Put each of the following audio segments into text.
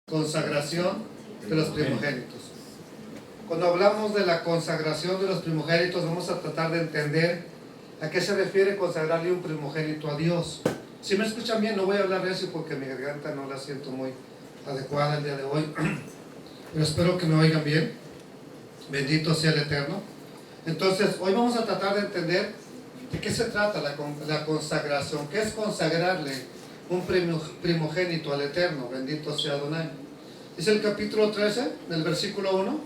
Consagración de los primogénitos. Cuando hablamos de la consagración de los primogénitos, vamos a tratar de entender a qué se refiere consagrarle un primogénito a Dios. Si me escuchan bien, no voy a hablar de eso porque mi garganta no la siento muy adecuada el día de hoy, pero espero que me oigan bien. Bendito sea el Eterno. Entonces, hoy vamos a tratar de entender de qué se trata la consagración. ¿Qué es consagrarle un primogénito al Eterno? Bendito sea Adonai. Es el capítulo 13, del versículo 1.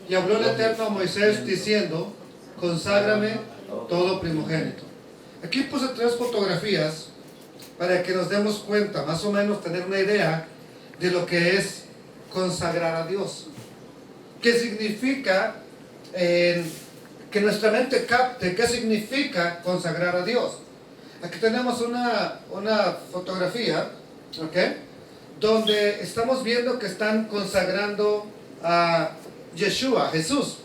Y habló el Eterno a Moisés diciendo: conságrame todo primogénito. Aquí puse 3 fotografías para que nos demos cuenta, más o menos tener una idea de lo que es consagrar a Dios. ¿Qué significa? Que nuestra mente capte qué significa consagrar a Dios. Aquí tenemos una fotografía, ¿ok?, donde estamos viendo que están consagrando a Yeshua, Jesús.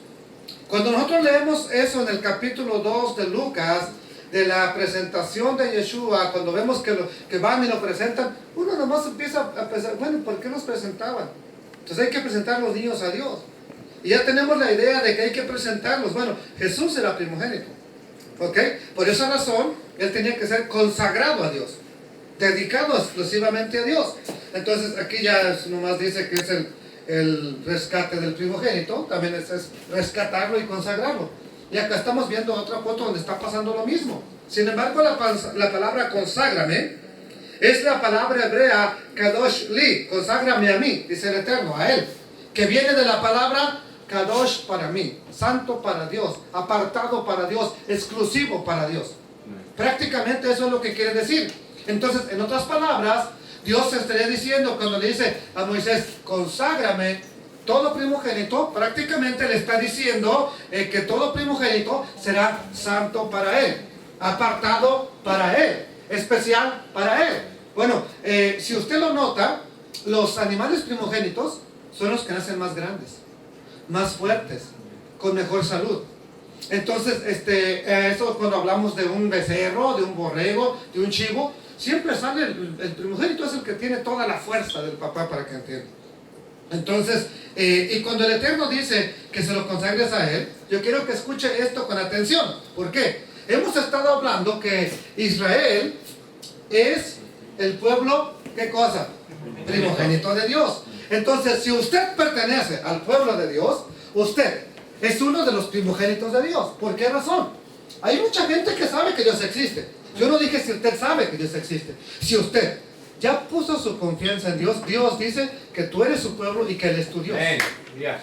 Cuando nosotros leemos eso en el capítulo 2 de Lucas, de la presentación de Yeshua, cuando vemos que van y lo presentan, uno nomás empieza a pensar, bueno, ¿por qué los presentaban? Entonces hay que presentar a los niños a Dios. Y ya tenemos la idea de que hay que presentarlos. Bueno, Jesús era primogénito, ¿ok? Por esa razón, Él tenía que ser consagrado a Dios, dedicado exclusivamente a Dios. Entonces aquí ya nomás dice que es el rescate del primogénito, también es rescatarlo y consagrarlo. Y acá estamos viendo otra foto donde está pasando lo mismo. Sin embargo, la palabra conságrame es la palabra hebrea kadosh li, conságrame a mí, dice el Eterno, a Él, que viene de la palabra kadosh, para mí, santo para Dios, apartado para Dios, exclusivo para Dios. Prácticamente eso es lo que quiere decir. Entonces, en otras palabras, Dios estaría diciendo, cuando le dice a Moisés, conságrame todo primogénito, prácticamente le está diciendo que todo primogénito será santo para Él, apartado para Él, especial para Él. Bueno, si usted lo nota, los animales primogénitos son los que nacen más grandes, más fuertes, con mejor salud. Entonces, eso cuando hablamos de un becerro, de un borrego, de un chivo, siempre sale el primogénito, es el que tiene toda la fuerza del papá, para que entiendan. Entonces, y cuando el Eterno dice que se lo consagres a Él, yo quiero que escuche esto con atención. ¿Por qué? Hemos estado hablando que Israel es el pueblo, ¿qué cosa? Primogénito de Dios. Entonces, si usted pertenece al pueblo de Dios, usted es uno de los primogénitos de Dios. ¿Por qué razón? Hay mucha gente que sabe que Dios existe. Yo no dije si usted sabe que Dios existe. Si usted ya puso su confianza en Dios, Dios dice que tú eres su pueblo y que Él es tu Dios.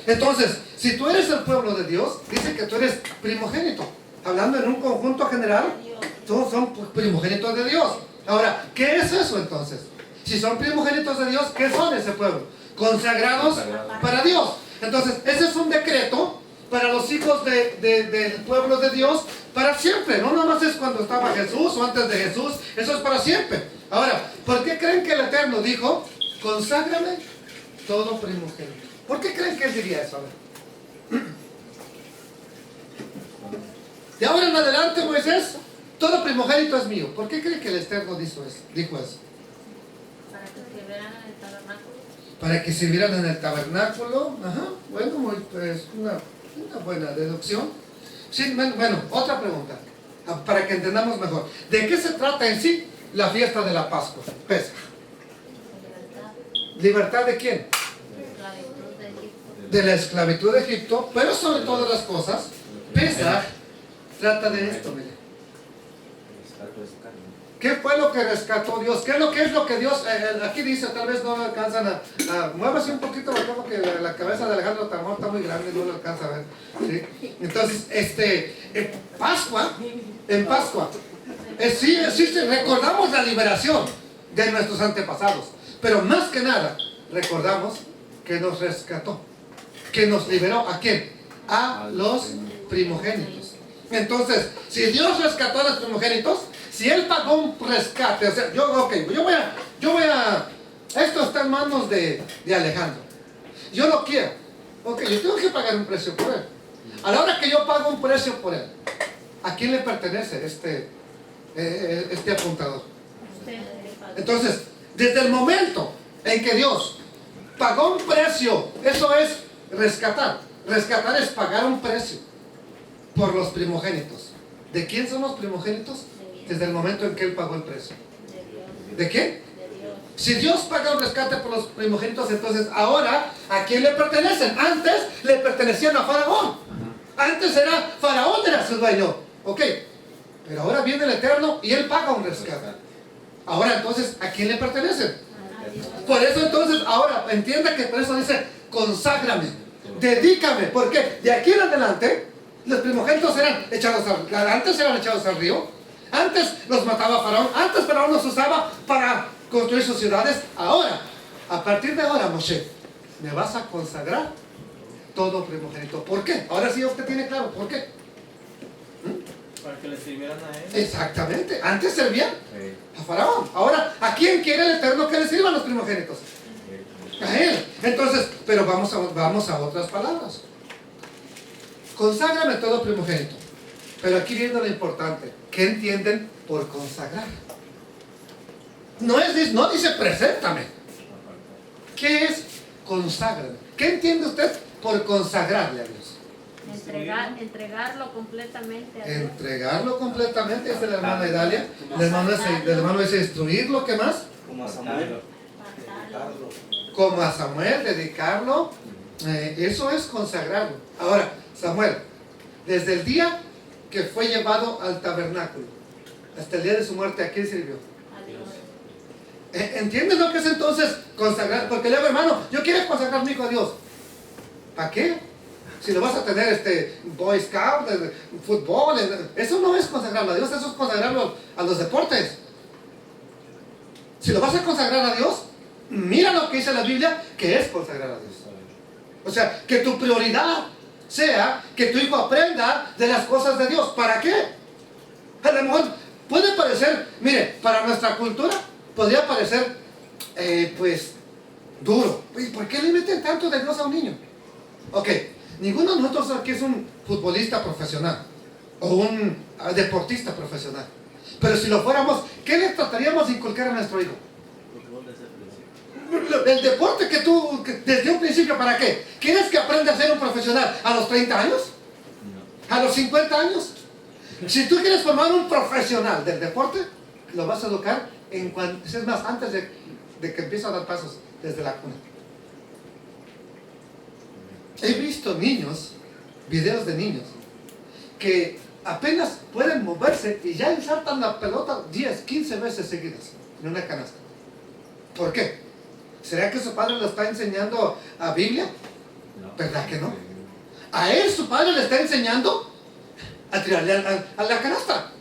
Entonces, si tú eres el pueblo de Dios, dice que tú eres primogénito. Hablando en un conjunto general, todos son primogénitos de Dios. Ahora, ¿qué es eso entonces? Si son primogénitos de Dios, ¿qué son ese pueblo? Consagrados para Dios. Entonces, ese es un decreto para los hijos del pueblo de Dios para siempre. No nada más es cuando estaba Jesús o antes de Jesús, eso es para siempre. Ahora, ¿por qué creen que el Eterno dijo, conságrame todo primogénito? ¿Por qué creen que Él diría eso? A ver. De ahora en adelante, Moisés, todo primogénito es mío. ¿Por qué creen que el Eterno dijo eso? Para que sirvieran en el tabernáculo. Para que sirvieran en el tabernáculo. Ajá, bueno, pues una buena deducción. Sí, bueno, otra pregunta, para que entendamos mejor. ¿De qué se trata en sí la fiesta de la Pascua? Pesaj. ¿Libertad de quién? Esclavitud de Egipto. De la esclavitud de Egipto, pero sobre todas las cosas, Pesaj trata de esto, mire. ¿Qué fue lo que rescató Dios? ¿Qué es lo que Dios, aquí dice, tal vez no lo alcanzan a muévase un poquito, porque la cabeza de Alejandro Tamor está muy grande, no lo alcanza a ver, ¿sí? Entonces, en Pascua, sí, recordamos la liberación, de nuestros antepasados. Pero más que nada, recordamos que nos rescató, que nos liberó. ¿A quién? A los primogénitos. Entonces, si Dios rescató a los primogénitos, si Él pagó un rescate, o sea, yo voy a, esto está en manos de Alejandro. Yo lo quiero. Ok, yo tengo que pagar un precio por él. A la hora que yo pago un precio por él, ¿a quién le pertenece este apuntador? Entonces, desde el momento en que Dios pagó un precio, eso es rescatar. Rescatar es pagar un precio por los primogénitos. ¿De quién son los primogénitos? Desde el momento en que Él pagó el precio. ¿De qué? Si Dios paga un rescate por los primogénitos, entonces ahora, ¿a quién le pertenecen? Antes le pertenecían a Faraón. Antes era Faraón, era su dueño. Ok, pero ahora viene el Eterno y Él paga un rescate. Ahora entonces, ¿a quién le pertenecen? Por eso entonces, ahora, entienda que por eso dice, conságrame, dedícame. Porque de aquí en adelante, los primogénitos eran echados antes eran echados al río. Antes los mataba Faraón. Antes Faraón los usaba para construir sus ciudades. Ahora, a partir de ahora, Moshe, me vas a consagrar todo primogénito. ¿Por qué? Ahora sí usted tiene claro por qué. Para que le sirvieran a él. Exactamente. Antes servían a Faraón. Ahora, ¿a quién quiere el Eterno que le sirvan los primogénitos? A Él. Entonces, pero vamos a otras palabras. Conságrame todo primogénito. Pero aquí viene lo importante. ¿Qué entienden por consagrar? No dice preséntame. ¿Qué es conságrame? ¿Qué entiende usted por consagrarle a Dios? Entregarlo completamente a Dios. Entregarlo completamente, es de la hermana Idalia. El hermano dice instruirlo, ¿qué más? Como a Samuel. Como a Samuel, dedicarlo. Eso es consagrarlo. Ahora, Samuel, desde el día que fue llevado al tabernáculo hasta el día de su muerte, ¿a quién sirvió? ¿Entiendes lo que es entonces consagrar? Porque luego, hermano, yo quiero consagrar mi hijo a Dios. ¿Para qué? Si lo vas a tener Boy Scout, fútbol, eso no es consagrarlo a Dios, eso es consagrarlo a los deportes. Si lo vas a consagrar a Dios, mira lo que dice la Biblia, que es consagrar a Dios. O sea, que tu prioridad sea que tu hijo aprenda de las cosas de Dios. ¿Para qué? A lo mejor puede parecer, mire, para nuestra cultura podría parecer, pues, duro. ¿Y por qué le meten tanto de Dios a un niño? Ok, ninguno de nosotros aquí es un futbolista profesional o un deportista profesional. Pero si lo fuéramos, ¿qué le trataríamos de inculcar a nuestro hijo? El deporte que tú, desde un principio, ¿para qué? ¿Quieres que aprenda a ser un profesional a los 30 años? ¿A los 50 años? Si tú quieres formar un profesional del deporte, lo vas a educar es más, antes de que empiece a dar pasos desde la cuna. He visto videos de niños, que apenas pueden moverse y ya insertan la pelota 10, 15 veces seguidas en una canasta. ¿Por qué? ¿Será que su padre lo está enseñando a Biblia? ¿Verdad que no? A él su padre le está enseñando a tirarle a la canasta.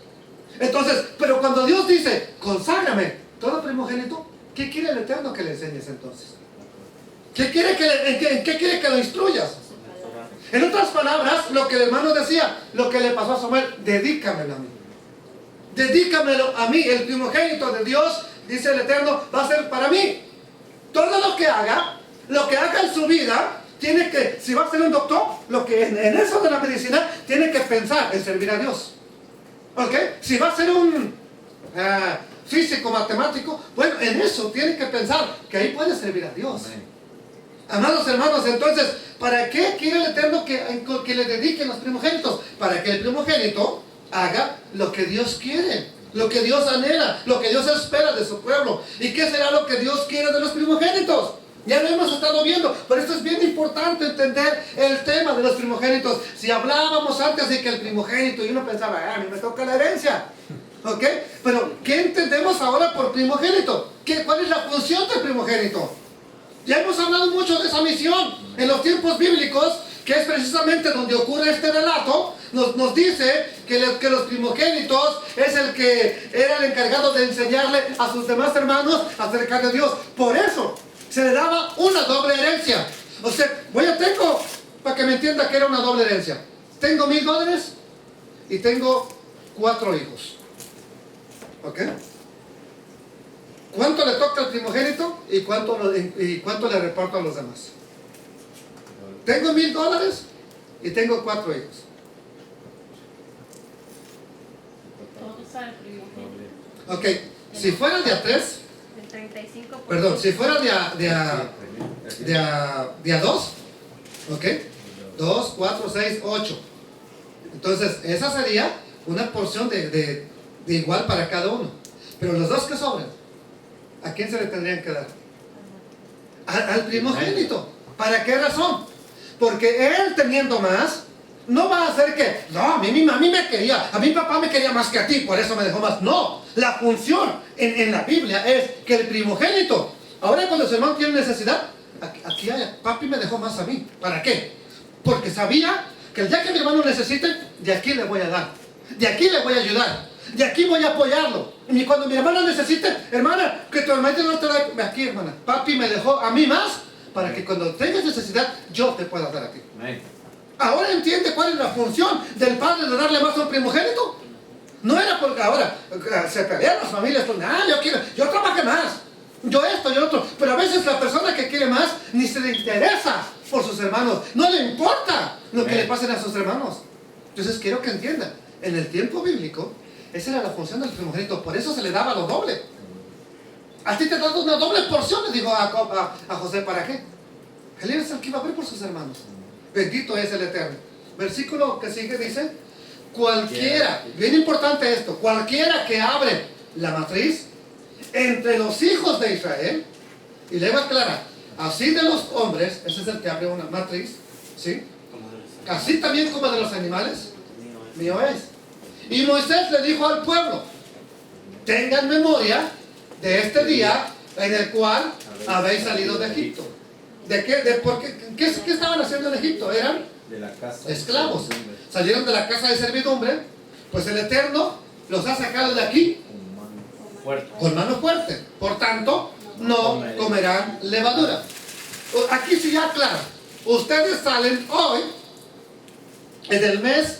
Entonces, pero cuando Dios dice, conságrame todo primogénito, ¿qué quiere el Eterno que le enseñes entonces? ¿Qué quiere qué quiere que lo instruyas? En otras palabras, lo que el hermano decía, lo que le pasó a Samuel, dedícamelo a mí. Dedícamelo a mí, el primogénito de Dios, dice el Eterno, va a ser para mí. Todo lo que haga en su vida, tiene que, si va a ser un doctor, lo que en eso de la medicina, tiene que pensar en servir a Dios. ¿Ok? Si va a ser un físico, matemático, bueno, en eso tiene que pensar que ahí puede servir a Dios. Amados hermanos, entonces, ¿para qué quiere el Eterno que le dediquen los primogénitos? Para que el primogénito haga lo que Dios quiere, lo que Dios anhela, lo que Dios espera de su pueblo. ¿Y qué será lo que Dios quiere de los primogénitos? Ya lo hemos estado viendo, pero esto es bien importante entender el tema de los primogénitos. Si hablábamos antes de que el primogénito, y uno pensaba, a mí me toca la herencia, ¿ok? Pero, ¿qué entendemos ahora por primogénito? ¿Cuál es la función del primogénito? Ya hemos hablado mucho de esa misión en los tiempos bíblicos, que es precisamente donde ocurre este relato, nos dice que los primogénitos es el que era el encargado de enseñarle a sus demás hermanos acerca de Dios. Por eso se le daba una doble herencia. O sea, tengo, para que me entienda que era una doble herencia. Tengo $1000 y tengo 4 hijos. ¿Ok? ¿Cuánto le toca al primogénito y cuánto le reparto a los demás? Tengo $1000 y tengo 4 hijos. Todo sale primogénito. Ok, si fuera de a 3, El 35%. perdón, si fuera de a 2, ok, 2, 4, 6, 8. Entonces, esa sería una porción de igual para cada uno. Pero los dos que sobran, ¿a quién se le tendrían que dar? Al primogénito. ¿Para qué razón? Porque él teniendo más, no va a hacer que, no, a mí mi mami me quería, a mi papá me quería más que a ti, por eso me dejó más. No, la función en la Biblia es que el primogénito, ahora cuando su hermano tiene necesidad, aquí papi me dejó más a mí. ¿Para qué? Porque sabía que el día que mi hermano necesite, de aquí le voy a dar, de aquí le voy a ayudar, de aquí voy a apoyarlo. Y cuando mi hermano necesite, hermana, que tu hermano no te da, aquí hermana, papi me dejó a mí más, para que cuando tengas necesidad, yo te pueda dar a ti. Ahora entiende cuál es la función del padre de darle más a un primogénito. No era porque ahora se pelean las familias, porque, yo trabajé más, yo esto, yo otro. Pero a veces la persona que quiere más ni se le interesa por sus hermanos, no le importa lo que le pasen a sus hermanos. Entonces quiero que entiendan, en el tiempo bíblico, esa era la función del primogénito, por eso se le daba lo doble. A ti te das una doble porción, le digo a José, ¿para qué? Él es el que iba a ver por sus hermanos. Bendito es el Eterno. Versículo que sigue dice, cualquiera, bien importante esto, cualquiera que abre la matriz entre los hijos de Israel, y le va a aclarar, así de los hombres, ese es el que abre una matriz, ¿sí? Así también como de los animales, mío es. Y Moisés le dijo al pueblo, tengan memoria de este día en el cual habéis salido de Egipto. ¿De qué? ¿Qué estaban haciendo en Egipto? Eran esclavos. Salieron de la casa de servidumbre. Pues el Eterno los ha sacado de aquí con mano fuerte. Por tanto, no comerán levadura. Aquí sí ya aclara. Ustedes salen hoy en el mes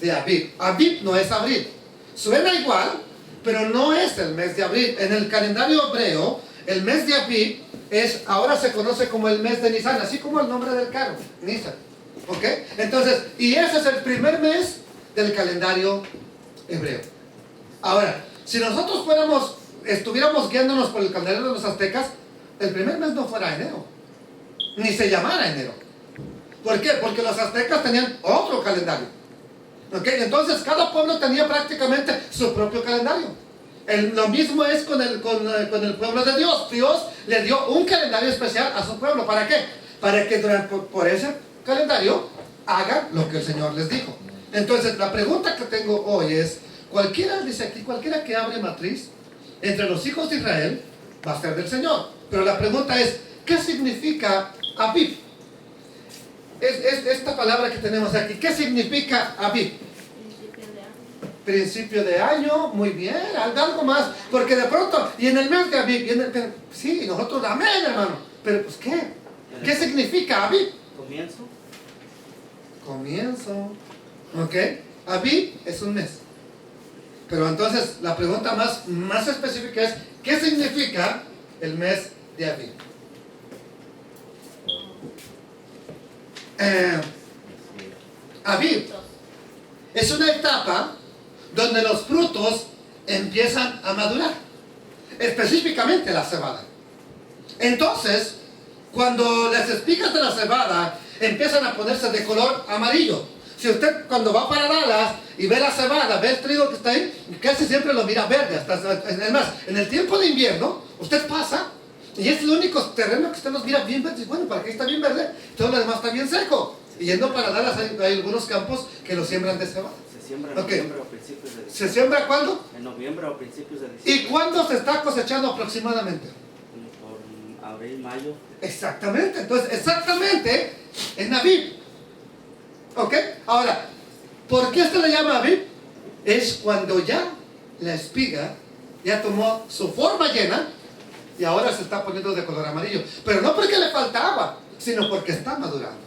de Abib. Abib no es abril. Suena igual, pero no es el mes de abril. En el calendario hebreo, el mes de Abib ahora se conoce como el mes de Nisan, así como el nombre del carro, Nisan. ¿Ok? Entonces, y ese es el primer mes del calendario hebreo. Ahora, si nosotros estuviéramos guiándonos por el calendario de los aztecas, el primer mes no fuera enero, ni se llamara enero. ¿Por qué? Porque los aztecas tenían otro calendario. ¿Ok? Entonces, cada pueblo tenía prácticamente su propio calendario. Lo mismo es con el pueblo de Dios. Dios le dio un calendario especial a su pueblo. ¿Para qué? Para que por ese calendario hagan lo que el Señor les dijo. Entonces, la pregunta que tengo hoy es, dice aquí, cualquiera que abre matriz entre los hijos de Israel va a ser del Señor. Pero la pregunta es, ¿qué significa Abib? Esta palabra que tenemos aquí, ¿qué significa Abib? Principio de año, muy bien, algo más, porque de pronto, y en el mes de Abib, sí, nosotros, amén, hermano, pero pues ¿qué significa Abib? Comienzo, ok, Abib es un mes, pero entonces la pregunta más específica es, ¿qué significa el mes de Abib? Abib es una etapa donde los frutos empiezan a madurar, específicamente la cebada. Entonces, cuando las espigas de la cebada empiezan a ponerse de color amarillo, si usted cuando va para Dallas y ve la cebada, ve el trigo que está ahí, casi siempre lo mira verde. Es más, en el tiempo de invierno, usted pasa y es el único terreno que usted los mira bien verde. Bueno, para que está bien verde, todo lo demás está bien seco. Y yendo para Dallas hay algunos campos que lo siembran de cebada. Se siembra en noviembre o principios de diciembre. ¿Se siembra cuándo? En noviembre o principios de diciembre. ¿Y cuándo se está cosechando aproximadamente? Por abril, mayo. Exactamente, entonces exactamente en Abib. ¿Ok? Ahora, ¿Por qué se le llama Abib? Es cuando ya la espiga ya tomó su forma llena y ahora se está poniendo de color amarillo. Pero no porque le faltaba, sino porque está madurando.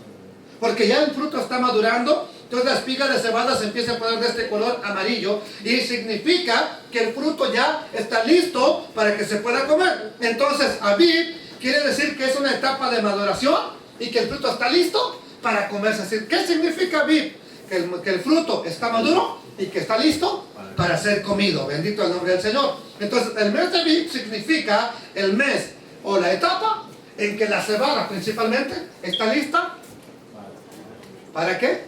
Porque ya el fruto está madurando, entonces la espiga de cebada se empieza a poner de este color amarillo y significa que el fruto ya está listo para que se pueda comer. Entonces, Abib quiere decir que es una etapa de maduración y que el fruto está listo para comerse. ¿Qué significa Abib? Que el fruto está maduro y que está listo para ser comido. Bendito el nombre del Señor. Entonces, el mes de Abib significa el mes o la etapa en que la cebada principalmente está lista. ¿Para qué?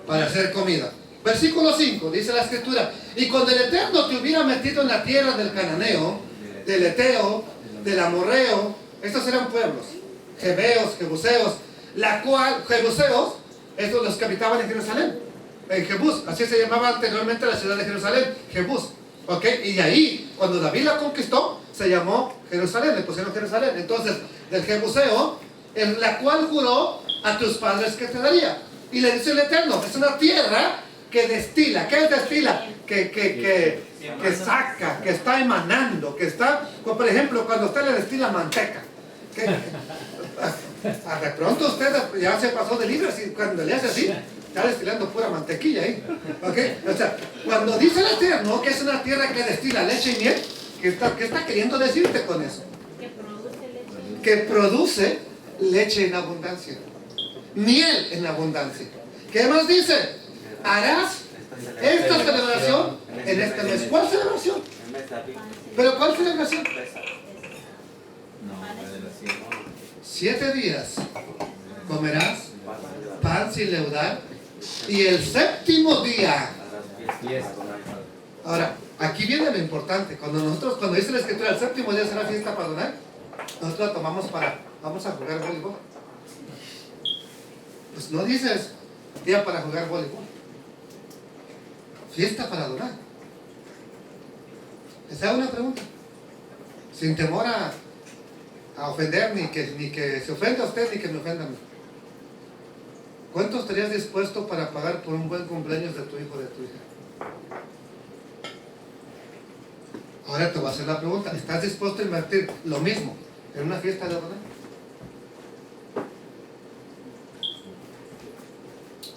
Para ser comida. Versículo 5, dice la escritura: y cuando el Eterno te hubiera metido en la tierra del cananeo, del eteo, del amorreo, estos eran pueblos, jebeos, jebuseos, la cual, jebuseos, estos los que habitaban en Jerusalén, en Jebús, así se llamaba anteriormente la ciudad de Jerusalén, Jebús, ¿ok? Y de ahí, cuando David la conquistó, se llamó Jerusalén, le pusieron Jerusalén. Entonces, del jebuseo, en la cual juró a tus padres que te daría. Y le dice el Eterno, es una tierra que destila. ¿Qué es destila? Que saca, que está emanando, que está, por ejemplo, cuando usted le destila manteca. De pronto usted ya se pasó de libras y cuando le hace así, está destilando pura mantequilla ahí. ¿Okay? O sea, cuando dice el Eterno que es una tierra que destila leche y miel, ¿qué está queriendo decirte con eso? Que produce leche. Que produce leche en abundancia, miel en abundancia. ¿Qué más dice? Harás esta celebración en este mes. ¿Cuál celebración? ¿Pero cuál celebración? 7 días comerás pan sin leudar y el séptimo día. Ahora, aquí viene lo importante. Cuando dice la escritura el séptimo día será fiesta para Adonai, nosotros la tomamos vamos a jugar voleibol. Pues no dices día para jugar voleibol, fiesta para Adonai. Esa es una pregunta, sin temor a ofender, ni que se ofenda a usted, ni que me ofenda a mí. ¿Cuánto estarías dispuesto para pagar por un buen cumpleaños de tu hijo o de tu hija? Ahora te voy a hacer la pregunta: ¿estás dispuesto a invertir lo mismo en una fiesta de Adonai?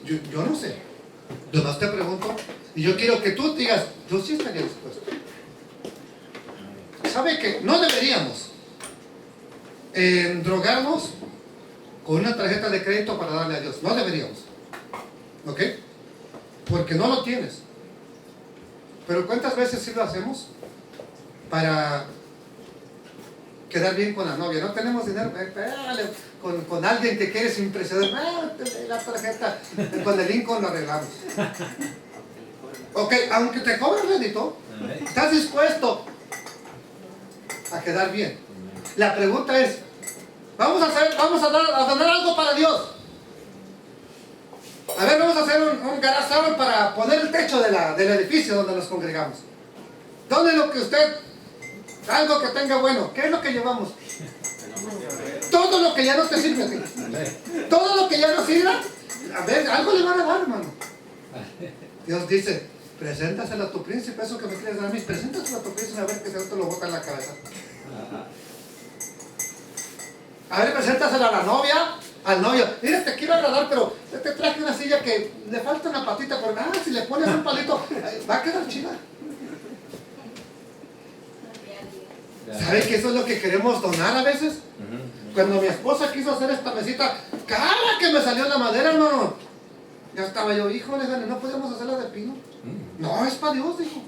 Yo no sé. Nomás te pregunto, y yo quiero que tú digas, yo sí estaría dispuesto. ¿Sabe que no deberíamos drogarnos con una tarjeta de crédito para darle a Dios? No deberíamos. ¿Ok? Porque no lo tienes. Pero ¿cuántas veces sí lo hacemos? Para quedar bien con la novia. No tenemos dinero, con alguien que quieres impresionar, la tarjeta, con el Lincoln lo arreglamos. Ok, aunque te cobre el rédito, ¿estás dispuesto a quedar bien? La pregunta es, vamos a donar algo para Dios. A ver, vamos a hacer un garage sale para poner el techo del edificio donde nos congregamos. Done lo que usted, algo que tenga bueno. ¿Qué es lo que llevamos? Todo lo que ya no te sirve a ti. Todo lo que ya no sirva, a ver, algo le van a dar, hermano. Dios dice, preséntaselo a tu príncipe, eso que me quieres dar a mí, preséntaselo a tu príncipe, a ver que se te lo bota en la cabeza. A ver, preséntaselo a la novia, al novio. Mira, te quiero agradar, pero te traje una silla que le falta una patita, pero nada, si le pones un palito, va a quedar chida. ¿Sabe que eso es lo que queremos donar a veces? Cuando mi esposa quiso hacer esta mesita, cara que me salió la madera, hermano. Ya estaba yo, híjole, no podíamos hacerla de pino. No, es para Dios, dijo.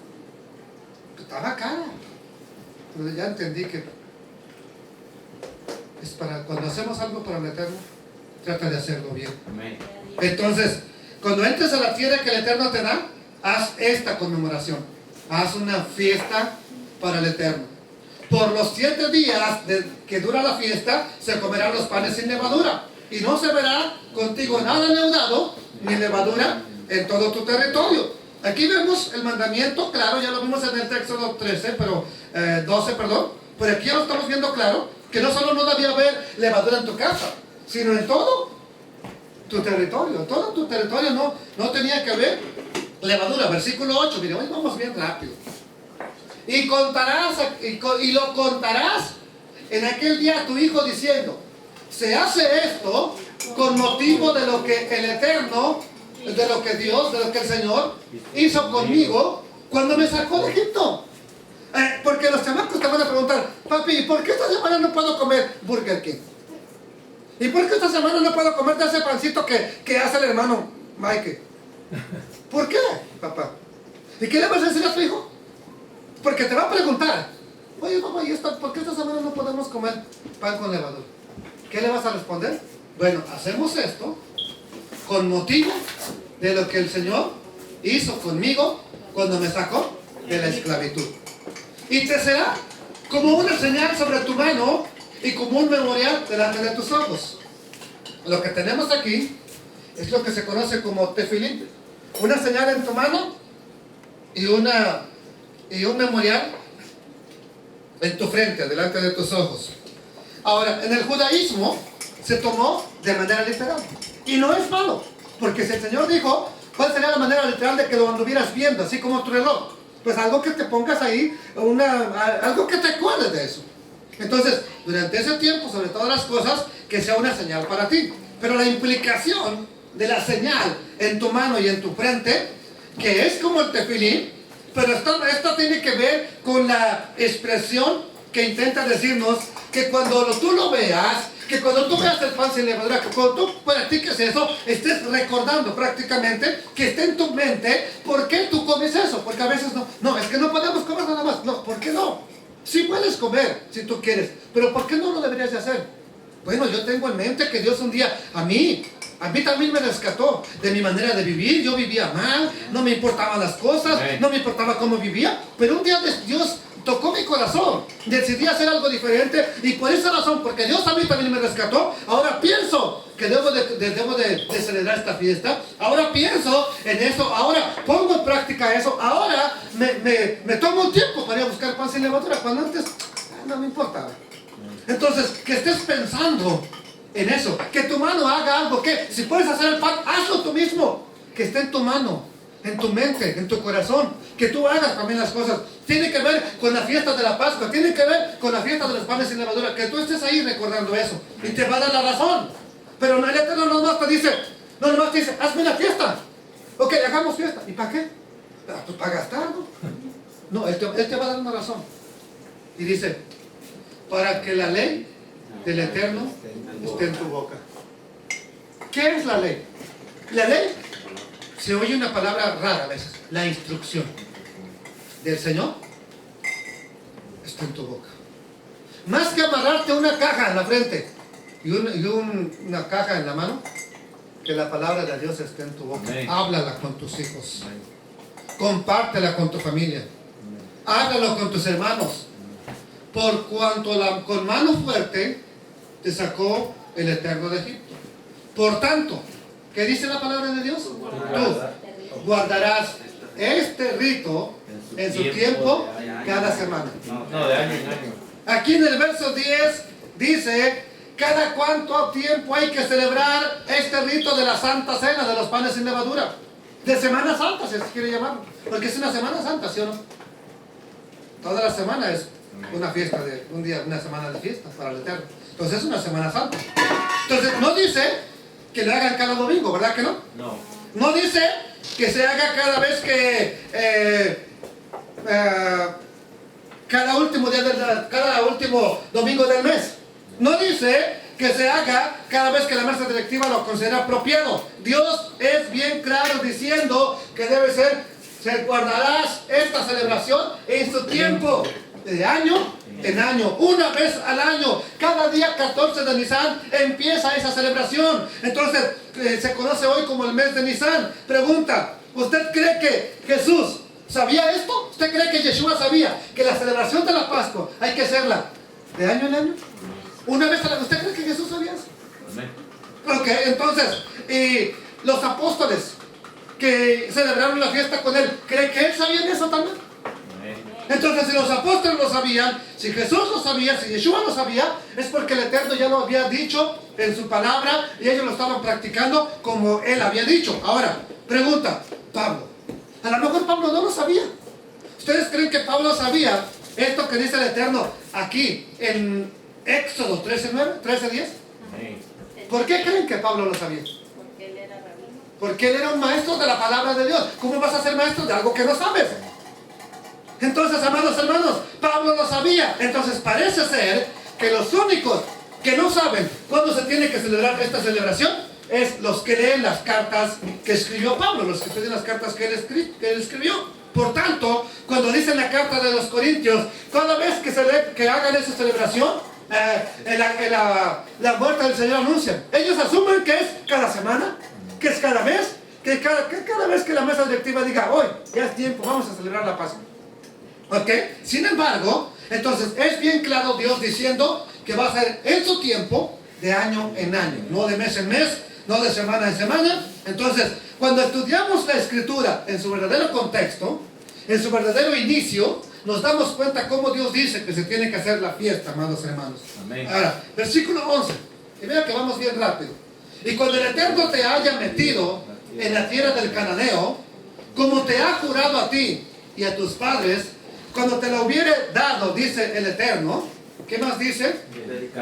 Estaba cara. Entonces ya entendí que es para, cuando hacemos algo para el Eterno, trata de hacerlo bien. Entonces, cuando entres a la tierra que el Eterno te da, haz esta conmemoración. Haz una fiesta para el Eterno. Por los 7 días que dura la fiesta, se comerán los panes sin levadura. Y no se verá contigo nada leudado, ni levadura en todo tu territorio. Aquí vemos el mandamiento, claro, ya lo vimos en el texto 12, pero aquí ya lo estamos viendo claro, que no solo no debía haber levadura en tu casa, sino en todo tu territorio. Todo tu territorio no tenía que haber levadura. Versículo 8, mire, hoy vamos bien rápido. Y lo contarás en aquel día a tu hijo diciendo, se hace esto con motivo de lo que el Eterno, de lo que Dios, de lo que el Señor hizo conmigo cuando me sacó de Egipto. Porque los chamacos te van a preguntar, papi, ¿por qué esta semana no puedo comer Burger King? ¿Y por qué esta semana no puedo comer de ese pancito que hace el hermano Mike? ¿Por qué, papá? ¿Y qué le vas a decir a tu hijo? Porque te va a preguntar, oye, papá, ¿por qué esta semana no podemos comer pan con levadura? ¿Qué le vas a responder? Bueno, hacemos esto con motivo de lo que el Señor hizo conmigo cuando me sacó de la esclavitud. Y te será como una señal sobre tu mano y como un memorial delante de tus ojos. Lo que tenemos aquí es lo que se conoce como tefilín. Una señal en tu mano y un memorial en tu frente, delante de tus ojos. Ahora, en el judaísmo se tomó de manera literal. Y no es malo, porque si el Señor dijo, ¿cuál sería la manera literal de que lo anduvieras viendo, así como tu reloj? Pues algo que te pongas ahí, algo que te acuerdes de eso. Entonces, durante ese tiempo, sobre todas las cosas, que sea una señal para ti. Pero la implicación de la señal en tu mano y en tu frente, que es como el tefilín, pero esto tiene que ver con la expresión que intenta decirnos que cuando tú lo veas, que cuando tú veas el pan sin levadura, que cuando tú practiques eso, estés recordando prácticamente, que esté en tu mente, ¿por qué tú comes eso? Porque a veces no, es que no podemos comer nada más. No, ¿por qué no? Sí puedes comer, si tú quieres, pero ¿por qué no lo deberías de hacer? Bueno, yo tengo en mente que Dios un día, a mí también me rescató de mi manera de vivir. Yo vivía mal, no me importaban las cosas, no me importaba cómo vivía, pero un día Dios tocó mi corazón, decidí hacer algo diferente y por esa razón, porque Dios a mí también me rescató, ahora pienso que debo de celebrar esta fiesta, ahora pienso en eso, ahora pongo en práctica eso, ahora me tomo un tiempo para ir a buscar pan sin levadura, cuando antes no me importaba. Entonces, que estés pensando en eso, que tu mano haga algo, que si puedes hacer el pan, hazlo tú mismo, que esté en tu mano, en tu mente, en tu corazón, que tú hagas también las cosas. Tiene que ver con la fiesta de la Pascua, tiene que ver con la fiesta de los panes sin levadura, que tú estés ahí recordando eso, y te va a dar la razón. Pero el Eterno no nomás te dice, hazme una fiesta, ok, hagamos fiesta, ¿y para qué? Pues para gastar, ¿no? No, él te va a dar una razón, y dice, para que la ley del Eterno esté en tu boca. ¿Qué es la ley? La ley, se oye una palabra rara a veces, la instrucción del Señor está en tu boca. Más que amarrarte una caja en la frente y una caja en la mano, que la palabra de Dios esté en tu boca. Amén. Háblala con tus hijos. Amén. Compártela con tu familia. Amén. Háblalo con tus hermanos. Por cuanto con mano fuerte te sacó el Eterno de Egipto. Por tanto, ¿qué dice la palabra de Dios? Tú guardarás este rito en su tiempo cada semana. No, de año en año. Aquí en el verso 10 dice, cada cuánto tiempo hay que celebrar este rito de la Santa Cena, de los panes sin levadura. De Semana Santa, si se quiere llamarlo. Porque es una Semana Santa, ¿sí o no? Toda la semana es una fiesta, una semana de fiesta para el Eterno. Entonces es una Semana Santa. Entonces no dice que lo hagan cada domingo, ¿verdad que no? No. No dice que se haga cada vez que cada último domingo del mes. No dice que se haga cada vez que la mesa directiva lo considera apropiado. Dios es bien claro diciendo que debe ser, se guardarás esta celebración en su tiempo, de año en año, una vez al año. Cada día 14 de Nisan empieza esa celebración. Entonces se conoce hoy como el mes de Nisan. Pregunta, ¿usted cree que Jesús sabía esto? ¿Usted cree que Yeshua sabía que la celebración de la Pascua hay que hacerla de año en año? Una vez al año. ¿Usted cree que Jesús sabía eso? Amén. Ok, entonces, los apóstoles que celebraron la fiesta con él, ¿creen que él sabía de eso también? Amén. Entonces, si los apóstoles lo sabían, si Jesús lo sabía, si Yeshua lo sabía, es porque el Eterno ya lo había dicho en su palabra y ellos lo estaban practicando como Él había dicho. Ahora, pregunta, Pablo. A lo mejor Pablo no lo sabía. ¿Ustedes creen que Pablo sabía esto que dice el Eterno aquí en Éxodo 13:9, 13:10? ¿Por qué creen que Pablo lo sabía? Porque él era rabino. Porque él era un maestro de la palabra de Dios. ¿Cómo vas a ser maestro de algo que no sabes? Entonces, amados hermanos, Pablo lo sabía. Entonces parece ser que los únicos que no saben cuándo se tiene que celebrar esta celebración es los que leen las cartas que escribió Pablo, los que estudian las cartas que él escribió. Por tanto, cuando dice en la carta de los Corintios, cada vez que hagan esa celebración, la muerte del Señor anuncian. Ellos asumen que es cada semana, que es cada mes, que cada vez que la mesa directiva diga, hoy ya es tiempo, vamos a celebrar la Pascua. ¿Ok? Sin embargo, entonces es bien claro Dios diciendo que va a ser en su tiempo, de año en año, no de mes en mes, no de semana en semana. Entonces, cuando estudiamos la Escritura en su verdadero contexto, en su verdadero inicio, nos damos cuenta cómo Dios dice que se tiene que hacer la fiesta, amados hermanos. Amén. Ahora, versículo 11. Y vea que vamos bien rápido. Y cuando el Eterno te haya metido en la tierra del Cananeo, como te ha jurado a ti y a tus padres, cuando te la hubiere dado, dice el Eterno, ¿qué más dice?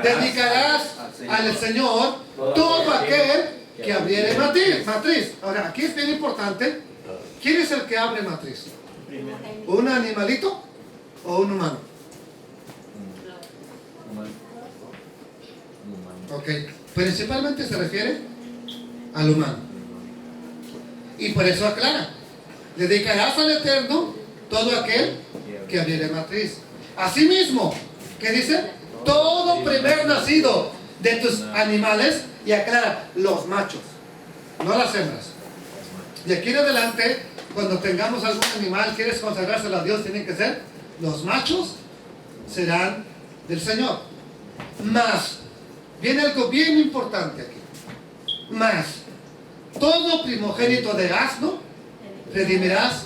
Dedicarás al Señor todo aquel que abriere matriz. Ahora, aquí es bien importante. ¿Quién es el que abre matriz? ¿Un animalito o un humano? Ok, principalmente se refiere al humano. Y por eso aclara: dedicarás al Eterno todo aquel que abriere matriz. Asimismo, ¿qué dice? Todo primer nacido de tus animales, y aclara, los machos, no las hembras. De aquí en adelante, cuando tengamos algún animal, quieres consagrárselo a Dios, tienen que ser los machos, serán del Señor. Más, viene algo bien importante aquí. Más, todo primogénito de asno redimirás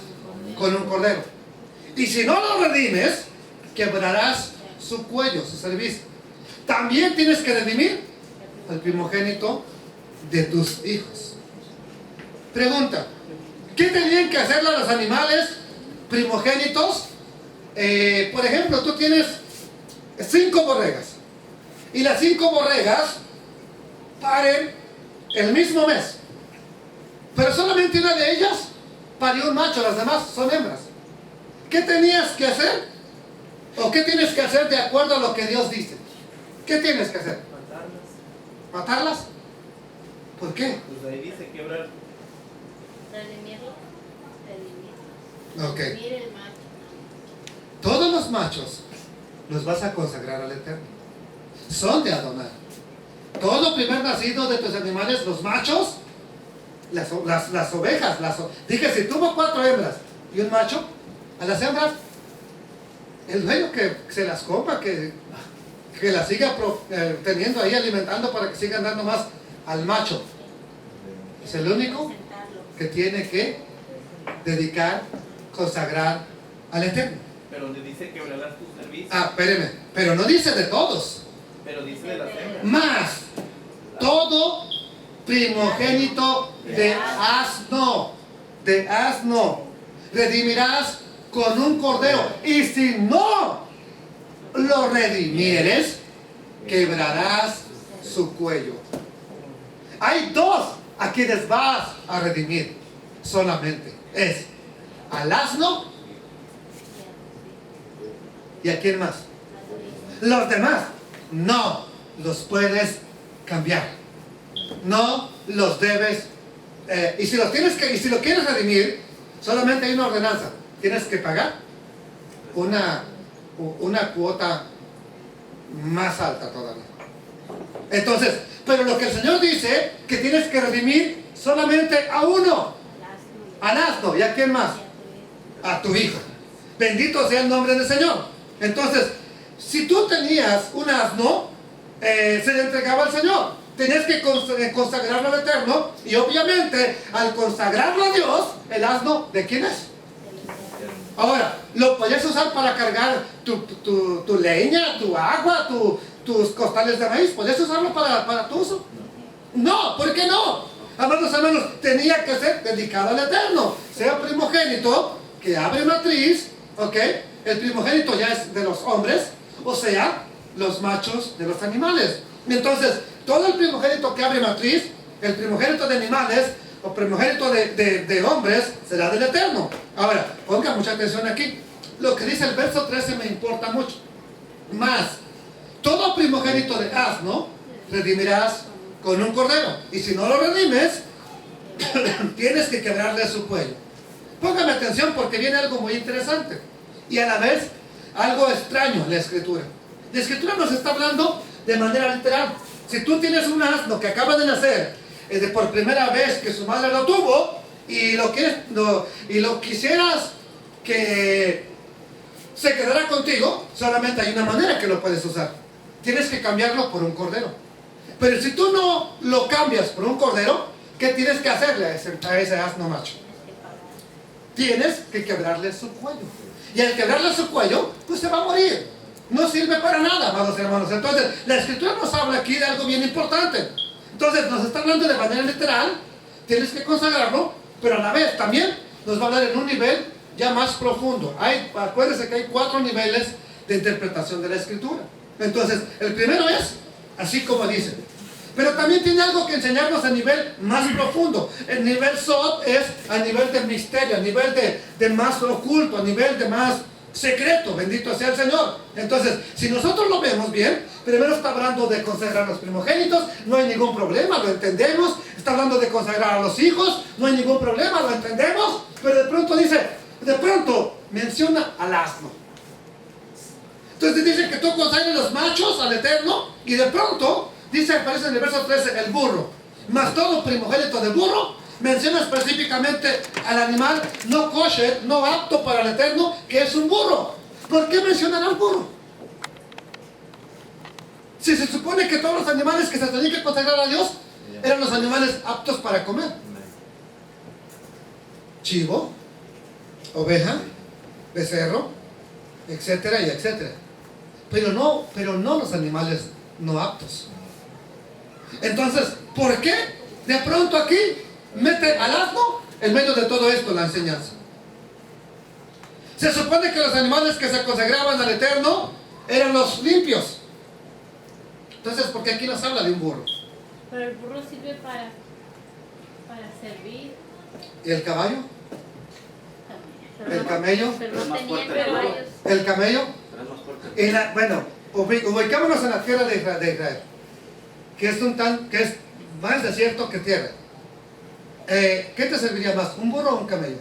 con un cordero. Y si no lo redimes, quebrarás su cuello, su cerviz. También tienes que redimir al primogénito de tus hijos. Pregunta: ¿qué tenían que hacerle a los animales primogénitos? Por ejemplo, tú tienes 5 borregas y las 5 borregas paren el mismo mes, pero solamente una de ellas parió un macho, las demás son hembras. ¿Qué tenías que hacer? ¿O qué tienes que hacer de acuerdo a lo que Dios dice? ¿Qué tienes que hacer? ¿Matarlas? ¿Por qué? Pues ahí dice quebrar. Redimirlo. Ok. Redimir el macho. Todos los machos los vas a consagrar al Eterno. Son de Adonai. Todo primer nacido de tus animales, los machos, las ovejas. Dije, si tuvo 4 hembras y un macho, a las hembras, el dueño que se las coma, que las siga teniendo ahí, alimentando para que sigan dando más al macho. Es el único que tiene que dedicar, consagrar al Eterno. Pero donde dice quebrarás tu servicio. Ah, espéreme, pero no dice de todos. Pero dice de las hembras. Más, todo primogénito de asno, redimirás con un cordero. Y si no lo redimieres, quebrarás su cuello. Hay 2 a quienes vas a redimir solamente. Es al asno y a quién más. Los demás no los puedes cambiar. No los debes. Y si lo quieres redimir, solamente hay una ordenanza. Tienes que pagar una cuota más alta todavía. Entonces, pero lo que el Señor dice, que tienes que redimir solamente a uno, al asno. ¿Y a quién más? A tu hijo. Bendito sea el nombre del Señor. Entonces, si tú tenías un asno, se le entregaba al Señor. Tenías que consagrarlo al Eterno. Y obviamente, al consagrarlo a Dios, el asno, ¿de quién es? Ahora, lo puedes usar para cargar tu leña, tu agua, tus costales de maíz. ¿Puedes usarlo para tu uso? No, ¿por qué no? Amados hermanos, tenía que ser dedicado al Eterno. Sea primogénito que abre matriz, ¿ok? El primogénito ya es de los hombres, o sea, los machos de los animales. Entonces, todo el primogénito que abre matriz, el primogénito de animales, o primogénito de hombres, será del Eterno. Ahora, ponga mucha atención aquí. Lo que dice el verso 13 me importa mucho. Más, todo primogénito de asno redimirás con un cordero. Y si no lo redimes, tienes que quebrarle su cuello. Póngame atención porque viene algo muy interesante. Y a la vez, algo extraño en la Escritura. La Escritura nos está hablando de manera literal. Si tú tienes un asno que acaba de nacer, por primera vez que su madre lo tuvo, y lo quisieras que se quedara contigo, solamente hay una manera que lo puedes usar. Tienes que cambiarlo por un cordero. Pero si tú no lo cambias por un cordero, ¿qué tienes que hacerle a ese asno macho? Tienes que quebrarle su cuello. Y al quebrarle su cuello, pues se va a morir. No sirve para nada, amados hermanos. Entonces, la Escritura nos habla aquí de algo bien importante. Entonces, nos está hablando de manera literal. Tienes que consagrarlo, pero a la vez también nos va a hablar en un nivel ya más profundo. Acuérdense que hay 4 niveles de interpretación de la Escritura. Entonces, el primero es así como dice. Pero también tiene algo que enseñarnos a nivel más profundo. El nivel Sod es a nivel de misterio, a nivel de más oculto, a nivel de más secreto. Bendito sea el Señor. Entonces, si nosotros lo vemos bien, primero está hablando de consagrar a los primogénitos, no hay ningún problema, lo entendemos. Está hablando de consagrar a los hijos, no hay ningún problema, lo entendemos. Pero de pronto menciona al asno. Entonces dice que tú consagres los machos al Eterno, y de pronto dice, aparece en el verso 13, el burro. Mas todo primogénito de burro menciona específicamente al animal no kosher, no apto para el Eterno, que es un burro. ¿Por qué mencionar al burro? Si se supone que todos los animales que se tenían que consagrar a Dios eran los animales aptos para comer. Chivo, oveja, becerro, etcétera y etcétera. Pero no los animales no aptos. Entonces, ¿por qué de pronto aquí mete al asno en medio de todo esto la enseñanza? Se supone que los animales que se consagraban al Eterno eran los limpios. Entonces, ¿por qué aquí nos habla de un burro? Pero el burro sirve para servir. ¿Y el caballo? Pero ¿El camello? Pero Es no más tenían fuerte el burro. caballos. ¿El camello? Pero es más fuerte. Bueno, ubicámonos en la tierra de Israel, que es más desierto que tierra. ¿Qué te serviría más, un burro o un camello?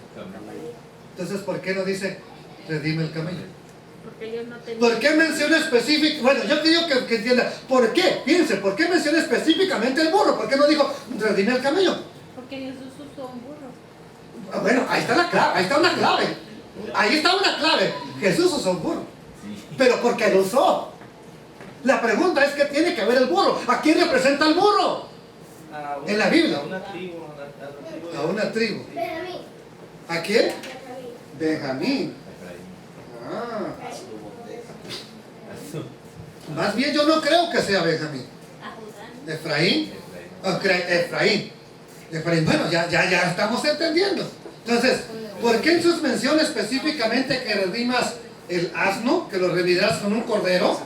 Entonces, ¿por qué no dice redime el camello? Porque ellos no tenían. ¿Por qué menciona específicamente? Bueno, yo quiero que entienda. ¿Por qué? Fíjense, ¿por qué menciona específicamente el burro? ¿Por qué no dijo redime el camello? Porque Jesús usó un burro. Bueno, ahí está la clave, ahí está una clave. Ahí está una clave. Jesús usó un burro. Pero ¿por qué lo usó? La pregunta es, ¿qué tiene que ver el burro? ¿A quién representa el burro? En la Biblia. A una tribu. A una tribu. Benjamín. ¿A quién? Benjamín. Ah. Más bien yo no creo que sea Benjamín. A Judá. Efraín. Efraín. Bueno, ya estamos entendiendo. Entonces, ¿por qué en sus menciones específicamente que redimas el asno, que lo redimirás con un cordero?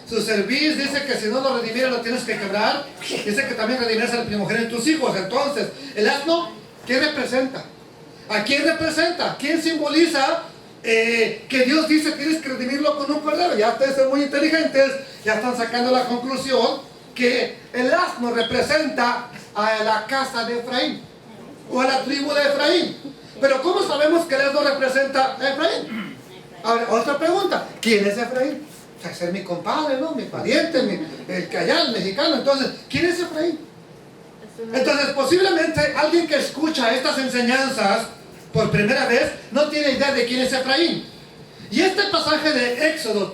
Su cerviz dice que si no lo redimieras lo tienes que quebrar. Dice que también redimirás al primogénito de tus hijos. Entonces, el asno, ¿qué representa? ¿A quién representa? ¿Quién simboliza que Dios dice que tienes que redimirlo con un cordero? Ya ustedes son muy inteligentes, ya están sacando la conclusión que el asno representa a la casa de Efraín o a la tribu de Efraín. Pero ¿cómo sabemos que el asno representa a Efraín? Ahora, otra pregunta, ¿quién es Efraín? O sea, es mi compadre, ¿no? Mi pariente, el que allá, el mexicano. Entonces, ¿quién es Efraín? Entonces, posiblemente alguien que escucha estas enseñanzas por primera vez no tiene idea de quién es Efraín. Y este pasaje de Éxodo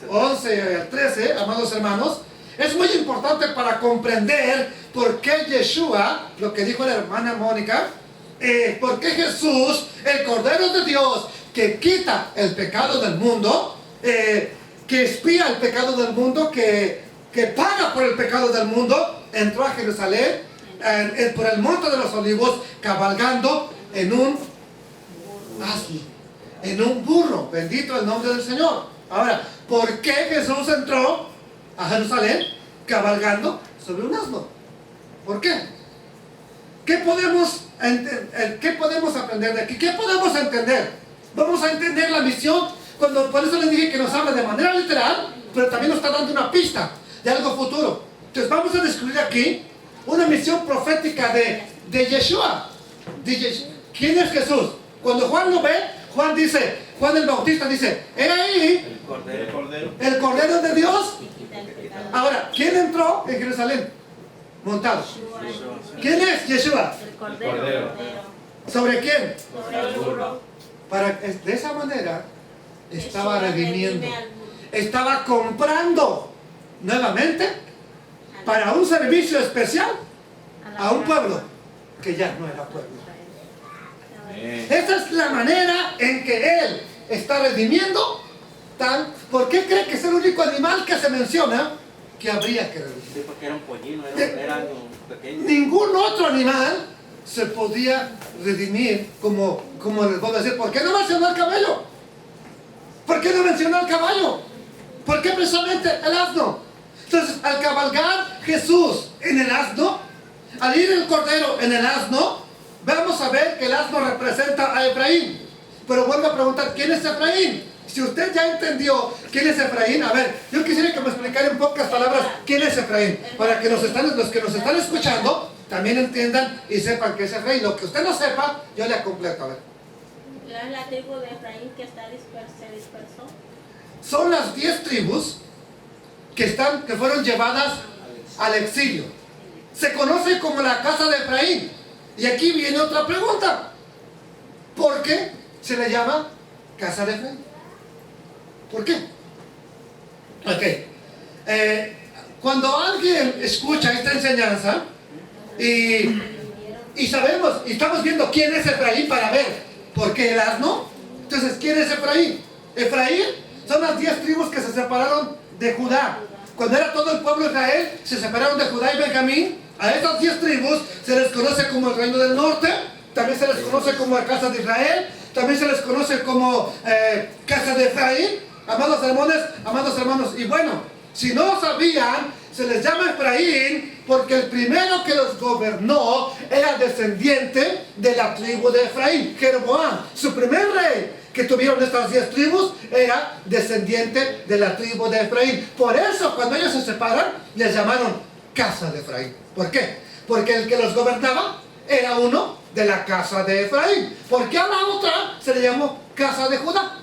11 al 13, amados hermanos, es muy importante para comprender por qué Yeshua, lo que dijo la hermana Mónica, Porque Jesús, el Cordero de Dios, que quita el pecado del mundo, que expía el pecado del mundo, que paga por el pecado del mundo, entró a Jerusalén por el monte de los olivos, cabalgando en un asno, en un burro. Bendito el nombre del Señor. Ahora, ¿por qué Jesús entró a Jerusalén cabalgando sobre un asno? ¿Por qué? ¿Qué podemos aprender de aquí? ¿Qué podemos entender? Vamos a entender la misión. Por eso les dije que nos habla de manera literal, pero también nos está dando una pista de algo futuro. Entonces vamos a descubrir aquí una misión profética de Yeshua. ¿Quién es Jesús? Cuando Juan lo ve, Juan el Bautista dice, he ahí el Cordero de Dios. Ahora, ¿quién entró en Jerusalén? Montado. ¿Quién es Yeshua? El Cordero. ¿Sobre quién? Sobre el burro. De esa manera estaba Yeshua redimiendo, redime al mundo. estaba comprando nuevamente para un servicio especial a un pueblo que ya no era pueblo. Esta es la manera en que Él está redimiendo. ¿Por qué cree que es el único animal que se menciona que habría que redimir? Sí, porque era un pollino, era algo pequeño. Ningún otro animal se podía redimir como les voy a decir. ¿Por qué no mencionó al caballo? ¿Por qué no mencionó al caballo? ¿Por qué precisamente el asno? Entonces, al cabalgar Jesús en el asno, al ir el cordero en el asno, vamos a ver que el asno representa a Efraín. Pero vuelvo a preguntar, ¿quién es Efraín? Si usted ya entendió quién es Efraín, a ver, yo quisiera que me explicara en pocas palabras quién es Efraín, para que los que nos están escuchando también entiendan y sepan qué es Efraín. Lo que usted no sepa, yo le completo. A ver. Es la tribu de Efraín que se dispersó. Son las 10 tribus que fueron llevadas al exilio. Se conoce como la casa de Efraín. Y aquí viene otra pregunta. ¿Por qué se le llama casa de Efraín? ¿Por qué? Ok. Cuando alguien escucha esta enseñanza y sabemos, y estamos viendo quién es Efraín para ver por qué el asno. Entonces, ¿quién es Efraín? Efraín son las 10 tribus que se separaron de Judá. Cuando era todo el pueblo de Israel, se separaron de Judá y Benjamín. A estas 10 tribus se les conoce como el reino del norte, también se les conoce como la casa de Israel, también se les conoce como casa de Efraín. Amados hermanos, y bueno, si no sabían, se les llama Efraín porque el primero que los gobernó era descendiente de la tribu de Efraín, Jeroboam. Su primer rey que tuvieron estas 10 tribus era descendiente de la tribu de Efraín. Por eso cuando ellos se separan, les llamaron casa de Efraín. ¿Por qué? Porque el que los gobernaba era uno de la casa de Efraín. ¿Por qué a la otra se le llamó casa de Judá?